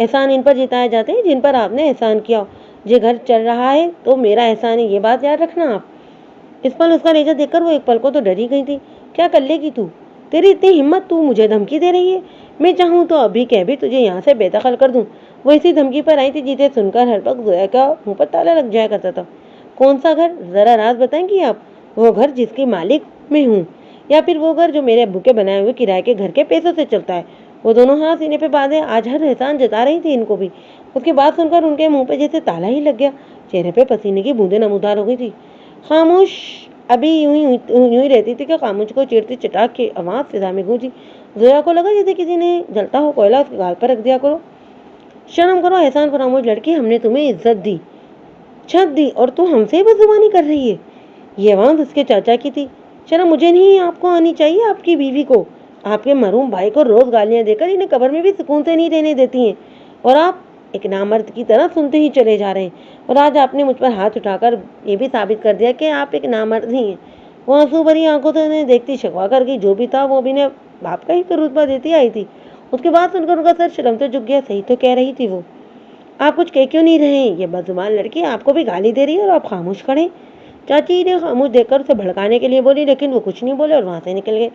احسان ان پر جتائے جاتے ہیں جن پر آپ نے احسان کیا ہو۔ یہ گھر چل رہا ہے تو میرا احسان ہے، یہ بات یاد رکھنا آپ۔ اس پل اس کا لہجہ دیکھ کر وہ ایک پل کو تو ڈر ہی گئی تھی۔ کیا کر لے گی تو؟ تیری اتنی ہمت، تو مجھے دھمکی دے رہی ہے؟ میں چاہوں تو ابھی کہہ بھی تجھے یہاں سے بے دخل کر دوں۔ وہ اسی دھمکی پر آئی تھی جسے سن کر ہر وقت زویا کا منہ پر تالا لگ جایا کرتا تھا۔ کون سا گھر؟ ذرا راز بتائیں گی آپ؟ وہ گھر جس کی مالک میں ہوں، یا پھر وہ گھر جو میرے ابو کے بنائے ہوئے کرائے کے گھر کے پیسوں سے چلتا ہے؟ وہ دونوں ہاتھ سینے پہ باندھے آج ہر احسان جتا رہی تھی ان کو بھی۔ اس کی بات سن کر ان کے منہ پہ جیسے تالا ہی لگ گیا، چہرے پہ پسینے کی بوندیں نمودار ہو گئی تھی۔ خاموش ابھی یوں ہی رہتی تھی کہ خاموش کو چیرتی چٹاک کی آواز فضا میں گونجی۔ زویا کو لگا جیسے کسی نے جلتا ہو کوئلہ اس کے گال پر رکھ دیا۔ کرو شرم کرو احسان فراموش لڑکی، ہم نے تمہیں عزت دی، چھت دی، اور تو ہم سے بدزبانی کر رہی ہے۔ یہ آواز اس کے چاچا کی تھی۔ شرم مجھے نہیں آپ کو آنی چاہیے، آپ کی بیوی کو۔ آپ کے مرحوم بھائی کو روز گالیاں دے کر انہیں قبر میں بھی سکون سے نہیں رہنے دیتی ہیں، اور آپ ایک نامرد کی طرح سنتے ہی چلے جا رہے ہیں۔ اور آج آپ نے مجھ پر ہاتھ اٹھا کر یہ بھی ثابت کر دیا کہ آپ ایک نامرد ہی ہیں۔ وہ آنسو بھری آنکھوں سے انہیں دیکھتی شکوا کر گئی۔ جو بھی تھا وہ بھی نے باپ کا ہی تو رتبہ دیتی آئی تھی۔ اس کے بعد سن کر ان کا سر شرم سے جھک گیا۔ صحیح تو کہہ رہی تھی وہ، آپ کچھ کہہ کیوں نہیں رہے ہیں؟ یہ بدزبان لڑکی آپ کو بھی گالی دے رہی ہے اور آپ خاموش کھڑے۔ چاچی نے خاموش دیکھ کر اسے بھڑکانے کے لیے بولی، لیکن وہ کچھ نہیں بولے اور وہاں سے نکل گئے۔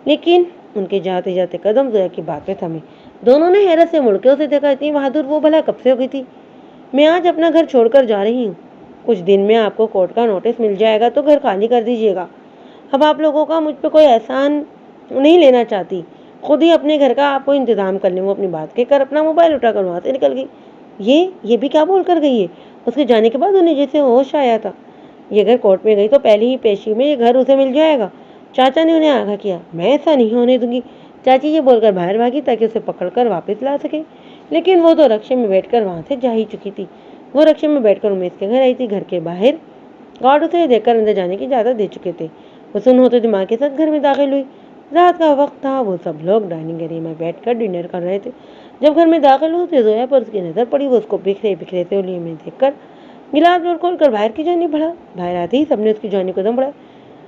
لیکن ان کے جاتے جاتے قدم زویا کی بات پہ تھمے۔ دونوں نے حیرت سے مڑ کے اسے دیکھا۔ اتنی بہادر وہ بھلا کب سے ہو گئی تھی؟ میں آج اپنا گھر چھوڑ کر جا رہی ہوں، کچھ دن میں آپ کو کورٹ کا نوٹس مل جائے گا تو گھر خالی کر دیجیے گا۔ اب آپ لوگوں کا مجھ پہ کوئی احسان نہیں لینا چاہتی، خود ہی اپنے گھر کا آپ کو انتظام کر لیں۔ وہ اپنی بات کہہ کر اپنا موبائل اٹھا کر وہاں سے نکل گئی۔ یہ بھی کیا بول کر گئی ہے؟ اس کے جانے کے بعد انہیں جیسے ہوش آیا تھا۔ یہ گھر کورٹ میں گئی تو پہلی ہی پیشی میں یہ گھر اسے مل جائے گا۔ چاچا نے انہیں آگاہ کیا، میں ایسا نہیں ہونے دوں گی۔ چاچی یہ بول کر باہر بھاگی تاکہ اسے پکڑ کر واپس لا سکے، لیکن وہ تو رکشے میں بیٹھ کر وہاں سے جا ہی چکی تھی۔ وہ رکشے میں بیٹھ کر امیش کے گھر آئی تھی۔ گھر کے باہر گارڈ اسے دیکھ کر اندر جانے کی اجازت دے چکے تھے۔ وہ سن ہوتے دماغ کے ساتھ گھر میں داخل ہوئی۔ رات کا وقت تھا، وہ سب لوگ ڈائننگ ایریا میں بیٹھ کر ڈنر کر رہے تھے۔ جب گھر میں داخل ہوتے زویا پر اس کی نظر پڑی۔ وہ اس کو بکھرے بکھرے سے اولیے میں دیکھ کر گلاس ڈور کھول کر باہر کی جانب بڑھا۔ باہر آتے ہی سب نے اس کی جانب قدم بڑھا۔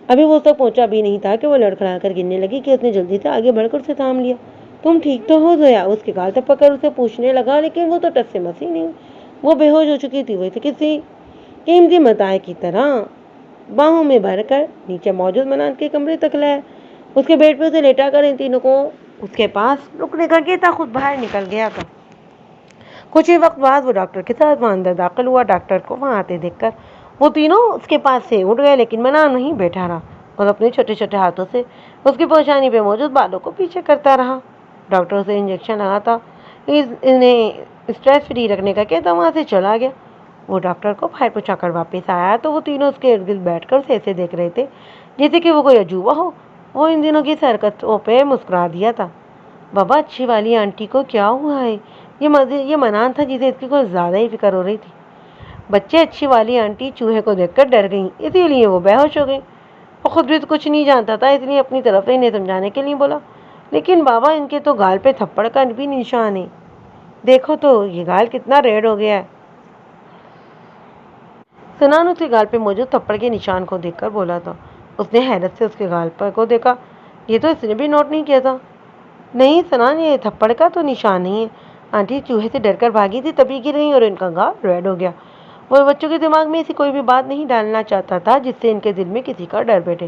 ابھی وہ اس تک پہنچا بھی نہیں تھا کہ وہ لڑکھڑا کر گرنے لگی کہ اس نے جلدی سے آگے بڑھ کر اسے تھام لیا۔ تم ٹھیک تو ہو زویا؟ اس کے گال پکڑ کر اسے پوچھنے لگا، لیکن وہ تو ٹس سے مس ہی نہیں۔ وہ بے ہوش ہو چکی تھی۔ وہ کسی قیمتی متاع کی طرح باہوں میں بھر کر نیچے موجود منان کے کمرے تک لایا۔ اس کے بیڈ پہ اسے لیٹا کر ان تینوں کو اس کے پاس رکنے کا کہتا خود باہر نکل گیا تھا۔ کچھ ہی وقت بعد وہ ڈاکٹر کے ساتھ وہاں اندر داخل ہوا۔ ڈاکٹر کو وہاں آتے دیکھ کر وہ تینوں اس کے پاس سے اٹھ گئے، لیکن منان وہیں بیٹھا رہا اور اپنے چھوٹے چھوٹے ہاتھوں سے اس کی پیشانی پہ موجود بالوں کو پیچھے کرتا رہا۔ ڈاکٹر اسے انجیکشن لگاتا انہیں اسٹریس فری رکھنے کا کہتا وہاں سے چلا گیا۔ وہ ڈاکٹر کو باہر پہنچا کر واپس آیا تو وہ تینوں اس کے ارد گرد بیٹھ کر اسے ایسے دیکھ رہے تھے جیسے کہ وہ کوئی عجوبہ ہو۔ وہ ان دنوں کی حرکتوں پہ مسکرا دیا تھا۔ بابا اچھی والی آنٹی کو کیا ہوا ہے؟ یہ منان تھا جسے اس کی کچھ زیادہ ہی فکر ہو رہی تھی۔ بچے اچھی والی آنٹی چوہے کو دیکھ کر ڈر گئیں، اسی لیے وہ بے ہوش ہو گئی۔ وہ خود بھی تو کچھ نہیں جانتا تھا، اس لیے اپنی طرف سے انہیں سمجھانے کے لیے بولا، لیکن بابا ان کے تو گال پہ تھپڑ کا بھی نشان ہے، دیکھو تو یہ گال کتنا ریڈ ہو گیا ہے۔ سنان اس کے گال پہ موجود تھپڑ کے نشان کو دیکھ کر بولا تھا۔ اس نے حیرت سے اس کے گال پر کو دیکھا، یہ تو اس نے بھی نوٹ نہیں کیا تھا۔ نہیں سنان، یہ تھپڑ کا تو نشان نہیں ہے، آنٹی چوہے سے ڈر کر بھاگی تھی تبھی گر گئی اور ان کا گال ریڈ ہو گیا۔ وہ بچوں کے دماغ میں ایسی کوئی بھی بات نہیں ڈالنا چاہتا تھا جس سے ان کے دل میں کسی کا ڈر بیٹھے،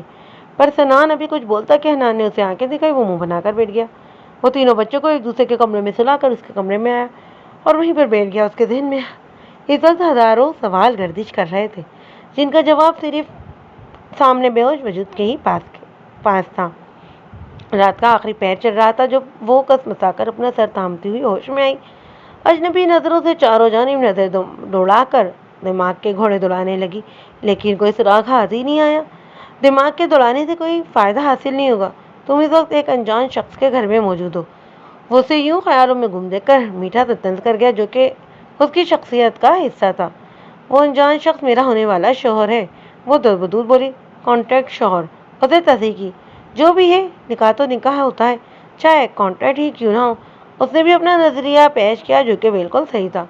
پر سنان ابھی کچھ بولتا کہ حنان نے اسے آنکھیں دکھائی۔ وہ منہ بنا کر بیٹھ گیا۔ وہ تینوں بچوں کو ایک دوسرے کے کمرے میں سلا کر اس کے کمرے میں آیا اور وہیں پر بیٹھ گیا۔ اس کے ذہن میں اس وقت ہزاروں سوال گردش کر رہے تھے جن کا جواب صرف سامنے بے ہوش وجود کے ہی پاس تھا۔ رات کا آخری پہر چل رہا تھا جب وہ کسمسا کر اپنا سر تھامتی ہوئی ہوش میں آئی۔ اجنبی نظروں سے چاروں جانب نظر دوڑا کر دماغ کے گھوڑے دوڑانے لگی، لیکن کوئی سراغ ہاتھ ہی نہیں آیا۔ دماغ کے دوڑانے سے کوئی فائدہ حاصل نہیں ہوگا، تم اس وقت ایک انجان شخص کے گھر میں موجود ہو۔ وہ اسے یوں خیالوں میں گم دیکھ کر میٹھا سا طنز کر گیا جو کہ اس کی شخصیت کا حصہ تھا۔ وہ انجان شخص میرا ہونے والا شوہر ہے، وہ بدور بولی۔ کانٹریکٹ شوہر؟ اسے تصحیح کی، جو بھی ہے نکاح تو نکاح ہوتا ہے، چاہے کانٹریکٹ ہی کیوں نہ ہو۔ اس نے بھی اپنا نظریہ پیش کیا جو کہ بالکل صحیح تھا۔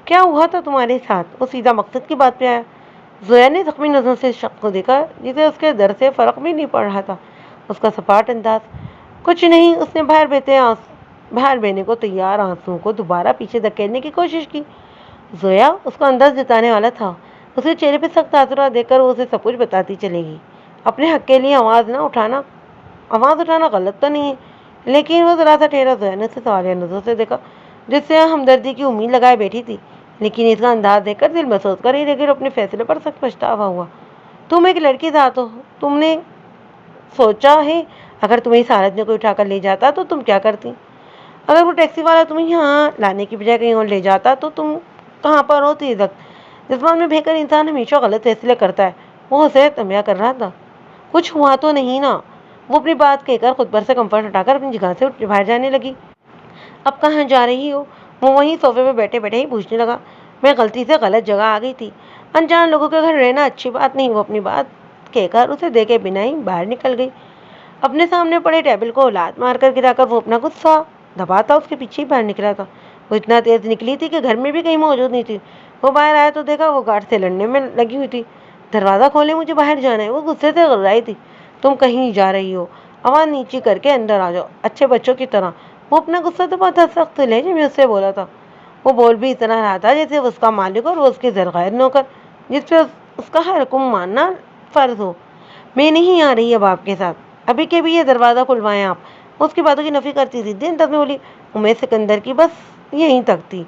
کیا ہوا تھا تمہارے ساتھ؟ وہ سیدھا مقصد کی بات پہ آیا۔ زویا نے زخمی نظروں سے شخص کو دیکھا جسے اس کے در سے فرق بھی نہیں پڑ رہا تھا۔ اس کا سپاٹ انداز، کچھ نہیں۔ اس نے باہر بہنے کو تیار آنسوؤں کو دوبارہ پیچھے دھکیلنے کی کوشش کی۔ زویا اس کو انداز جتانے والا تھا. اس کے چہرے پہ سخت تاثرات دیکھ کر وہ اسے سب کچھ بتاتی چلے گی. اپنے حق کے لیے آواز اٹھانا غلط تو نہیں ہے، لیکن وہ ذرا سا ٹھہرا. زویا نے اسے سوالیہ نظروں سے دیکھا، جس سے ہمدردی کی امید لگائے بیٹھی تھی، لیکن اس کا انداز دیکھ کر دل محسوس کر ہی لیکن اپنے فیصلے پر سخت پچھتاوا ہوا. تم ایک لڑکی ذات ہو، تم نے سوچا ہے اگر تمہیں اس حالت میں کوئی اٹھا کر لے جاتا تو تم کیا کرتی؟ اگر وہ ٹیکسی والا تمہیں یہاں لانے کی بجائے کہیں اور لے جاتا تو تم کہاں پر ہوتی؟ جذبات میں بہہ کر انسان ہمیشہ غلط فیصلے کرتا ہے. وہ اسے تمیا کر رہا تھا. کچھ ہوا تو نہیں نا؟ وہ اپنی بات کہہ کر خود پر سے کمفرٹ ہٹا کر اپنی جگہ سے باہر جانے لگی. اب کہاں جا رہی ہو؟ وہ وہیں صوفے پہ بیٹھے بیٹھے ہی پوچھنے لگا. میں غلطی سے غلط جگہ آ گئی تھی. انجان لوگوں کے گھر رہنا اچھی بات نہیں. وہ اپنی بات کہہ کر اسے دیکھے بنا ہی باہر نکل گئی. اپنے سامنے پڑے ٹیبل کو لات مار کر گرا کر وہ اپنا غصہ دباتا اس کے پیچھے ہی باہر نکلا تھا. وہ اتنا تیز نکلی تھی کہ گھر میں بھی کہیں موجود نہیں تھی. وہ باہر آیا تو دیکھا وہ گارڈ سے لڑنے میں لگی ہوئی تھی. دروازہ کھولے، مجھے باہر جانا ہے. وہ غصے سے گھبرائی تھی. تم کہیں جا رہی ہو؟ آواز نیچی کر کے اندر آ جاؤ اچھے بچوں کی طرح. وہ اپنا غصہ تو بہت سخت لہجے میں اس سے بولا تھا. وہ بول بھی اتنا رہا تھا جیسے وہ اس کا مالک اور وہ اس کے زرغیر نوکر جس پہ اس کا ہر حکم ماننا فرض ہو. میں نہیں آ رہی اب آپ کے ساتھ. ابھی کے بھی یہ دروازہ کھلوائیں آپ. اس کی باتوں کی نفی کرتی تھی. دن تک میں بولی امید سکندر کی بس یہیں تک تھی.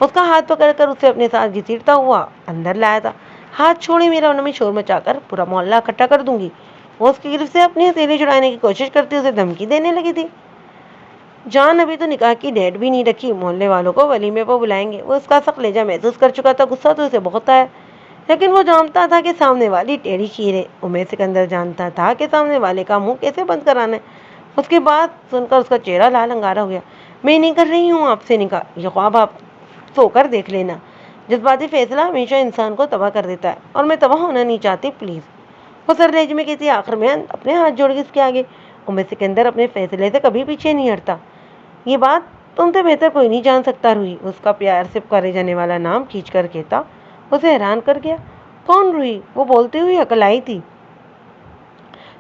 اس کا ہاتھ پکڑ کر اسے اپنے ساتھ گھسیٹتا ہوا اندر لایا تھا. ہاتھ چھوڑی میرا، ورنہ میں شور مچا کر پورا محلہ اکٹھا کر دوں گی. وہ اس کی گرفت سے اپنی ہتھیلی چھڑانے کی کوشش کرتی اسے دھمکی دینے لگی تھی. جان ابھی تو نکاح کی ڈیٹ بھی نہیں رکھی، محلے والوں کو ولیمے پر بلائیں گے. وہ اس کا سخت لہجہ محسوس کر چکا تھا. غصہ تو اسے بہت آیا، لیکن وہ جانتا تھا کہ سامنے والی ٹیڑھی چیر ہے. امید سکندر جانتا تھا کہ سامنے والے کا منہ کیسے بند کرانا ہے. اس کی بات سن کر اس کا چہرہ لال انگارا ہو گیا. میں نہیں کر رہی ہوں آپ سے نکاح. یہ خواب آپ سو کر دیکھ لینا. جذباتی فیصلہ ہمیشہ انسان کو تباہ کر دیتا ہے، اور میں تباہ ہونا نہیں چاہتی. پلیز. وہ سر لہجے میں کہتی. آخر میں اپنے ہاتھ جوڑ کے اس کے آگے. امید سکندر اپنے فیصلے سے کبھی پیچھے نہیں ہٹتا. یہ بات تم سے بہتر کوئی نہیں جان سکتا روحی. اس کا پیار سے پکارے جانے والا نام کھینچ کر کہتا اسے حیران کر گیا. کون روحی؟ وہ بولتی ہوئی عقل آئی تھی.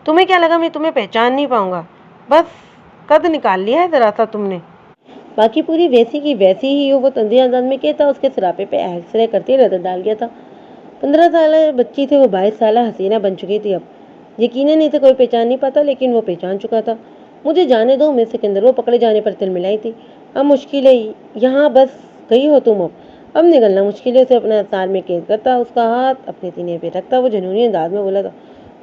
تمہیں کیا لگا میں تمہیں پہچان نہیں پاؤں گا؟ بس قد نکال لیا ہے ذرا سا تم نے. باقی پوری ویسی کی ویسی ہی ہو. وہ تنزیہ انداز میں کہتا. اس کے سراپے پہ ایکس رے کرتے نظر ڈال گیا تھا. 15 سالہ بچی تھی وہ 22 سالہ حسینہ بن چکی تھی. اب یقیناً اسے کوئی پہچان نہیں پاتا، لیکن وہ پہچان چکا تھا. مجھے جانے دو امید سکندر. وہ پکڑے جانے پر تل ملائی تھی. اب مشکل ہے، یہاں بس گئی ہو تم. اب نکلنا مشکل ہے. اسے اپنا سار میں قید کرتا اس کا ہاتھ اپنے سینے پہ رکھتا وہ جنونی انداز میں بولا تھا.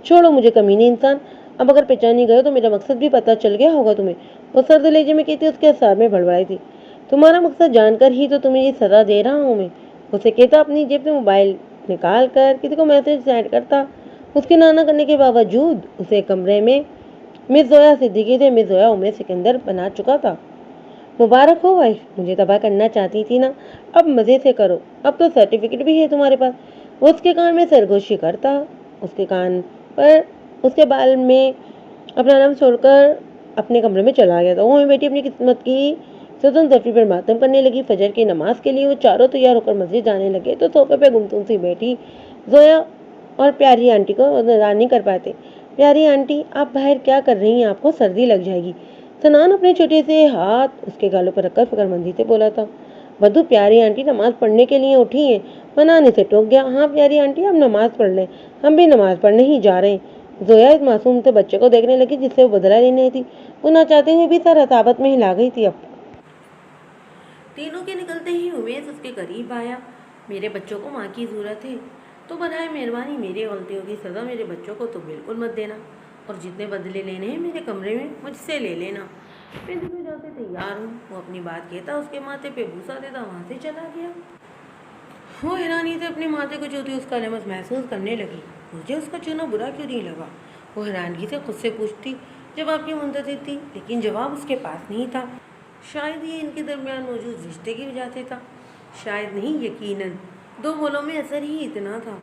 چھوڑو مجھے کمینے انسان. اب اگر پہچان نہیں گئے تو میرا مقصد بھی پتہ چل گیا ہوگا تمہیں. وہ سرد لہجے میں کہتی. اس کے سار میں بڑبڑائی تھی. تمہارا مقصد جان کر ہی تو تمہیں یہ سزا دے رہا ہوں میں. اسے کہتا اپنی جیب سے موبائل نکال کر کسی کو میسج سینڈ کرتا. اس کے نانا کرنے کے باوجود اسے کمرے میں مس زویا صدیقی سے مس زویا امید سکندر بنا چکا تھا. مبارک ہو وائف. مجھے تباہ کرنا چاہتی تھی نا؟ اب مزے سے کرو. اب تو سرٹیفکیٹ بھی ہے تمہارے پاس. وہ اس کے کان میں سرگوشی کرتا. اس کے کان پر اس کے بال میں اپنا نام چھوڑ کر اپنے کمرے میں چلا گیا تھا. وہ بیٹی اپنی قسمت کی سوزن زفی پر ماتم کرنے لگی. فجر کی نماز کے لیے وہ چاروں تیار ہو کر مسجد جانے لگے تو صوفے پہ گمسم سی بیٹھی زویا اور پیاری آنٹی کو نظر نہیں کر پاتے. پیاری آنٹی آپ باہر کیا کر رہی ہیں؟ آپ کو سردی لگ جائے گی. سنان اپنے چھوٹے سے ہاتھ اس کے گالوں پر رکھ کر فکر مندی سے بولا تھا. بدو پیاری آنٹی نماز پڑھنے کے لیے اٹھی ہیں. منانے سے ٹوک گیا. ہاں پیاری آنٹی آپ نماز پڑھ لیں، ہم بھی نماز پڑھنے ہی جا رہے ہیں. زویا اس معصوم سے بچے کو دیکھنے لگی جس سے وہ بدلہ لینے تھی. وہ نہ چاہتے ہوئے بھی سر رتابت میں ہلا گئی تھی. اب تینوں کے نکلتے ہی امید اس کے قریب آیا. میرے بچوں کو ماں کی ضرورت ہے، تو برائے مہربانی میری غلطیوں کی سزا میرے بچوں کو تو بالکل مت دینا، اور جتنے بدلے لینے ہیں میرے کمرے میں مجھ سے لے لینا. میں دونوں جاتے تیار ہوں. وہ اپنی بات کہتا اس کے ماتھے پہ بوسا دیتا وہاں سے چلا گیا. وہ حیرانی سے اپنے ماتھے کو چھوتی اس کا لمس محسوس کرنے لگی. مجھے اس کا چھونا برا کیوں نہیں لگا؟ وہ حیرانگی سے خود سے پوچھتی. جواب کی منتظر تھی، لیکن جواب اس کے پاس نہیں تھا. شاید یہ ان کے درمیان موجود رشتے کی وجہ سے تھا، شاید نہیں، یقیناً دو بولوں میں اثر ہی اتنا تھا.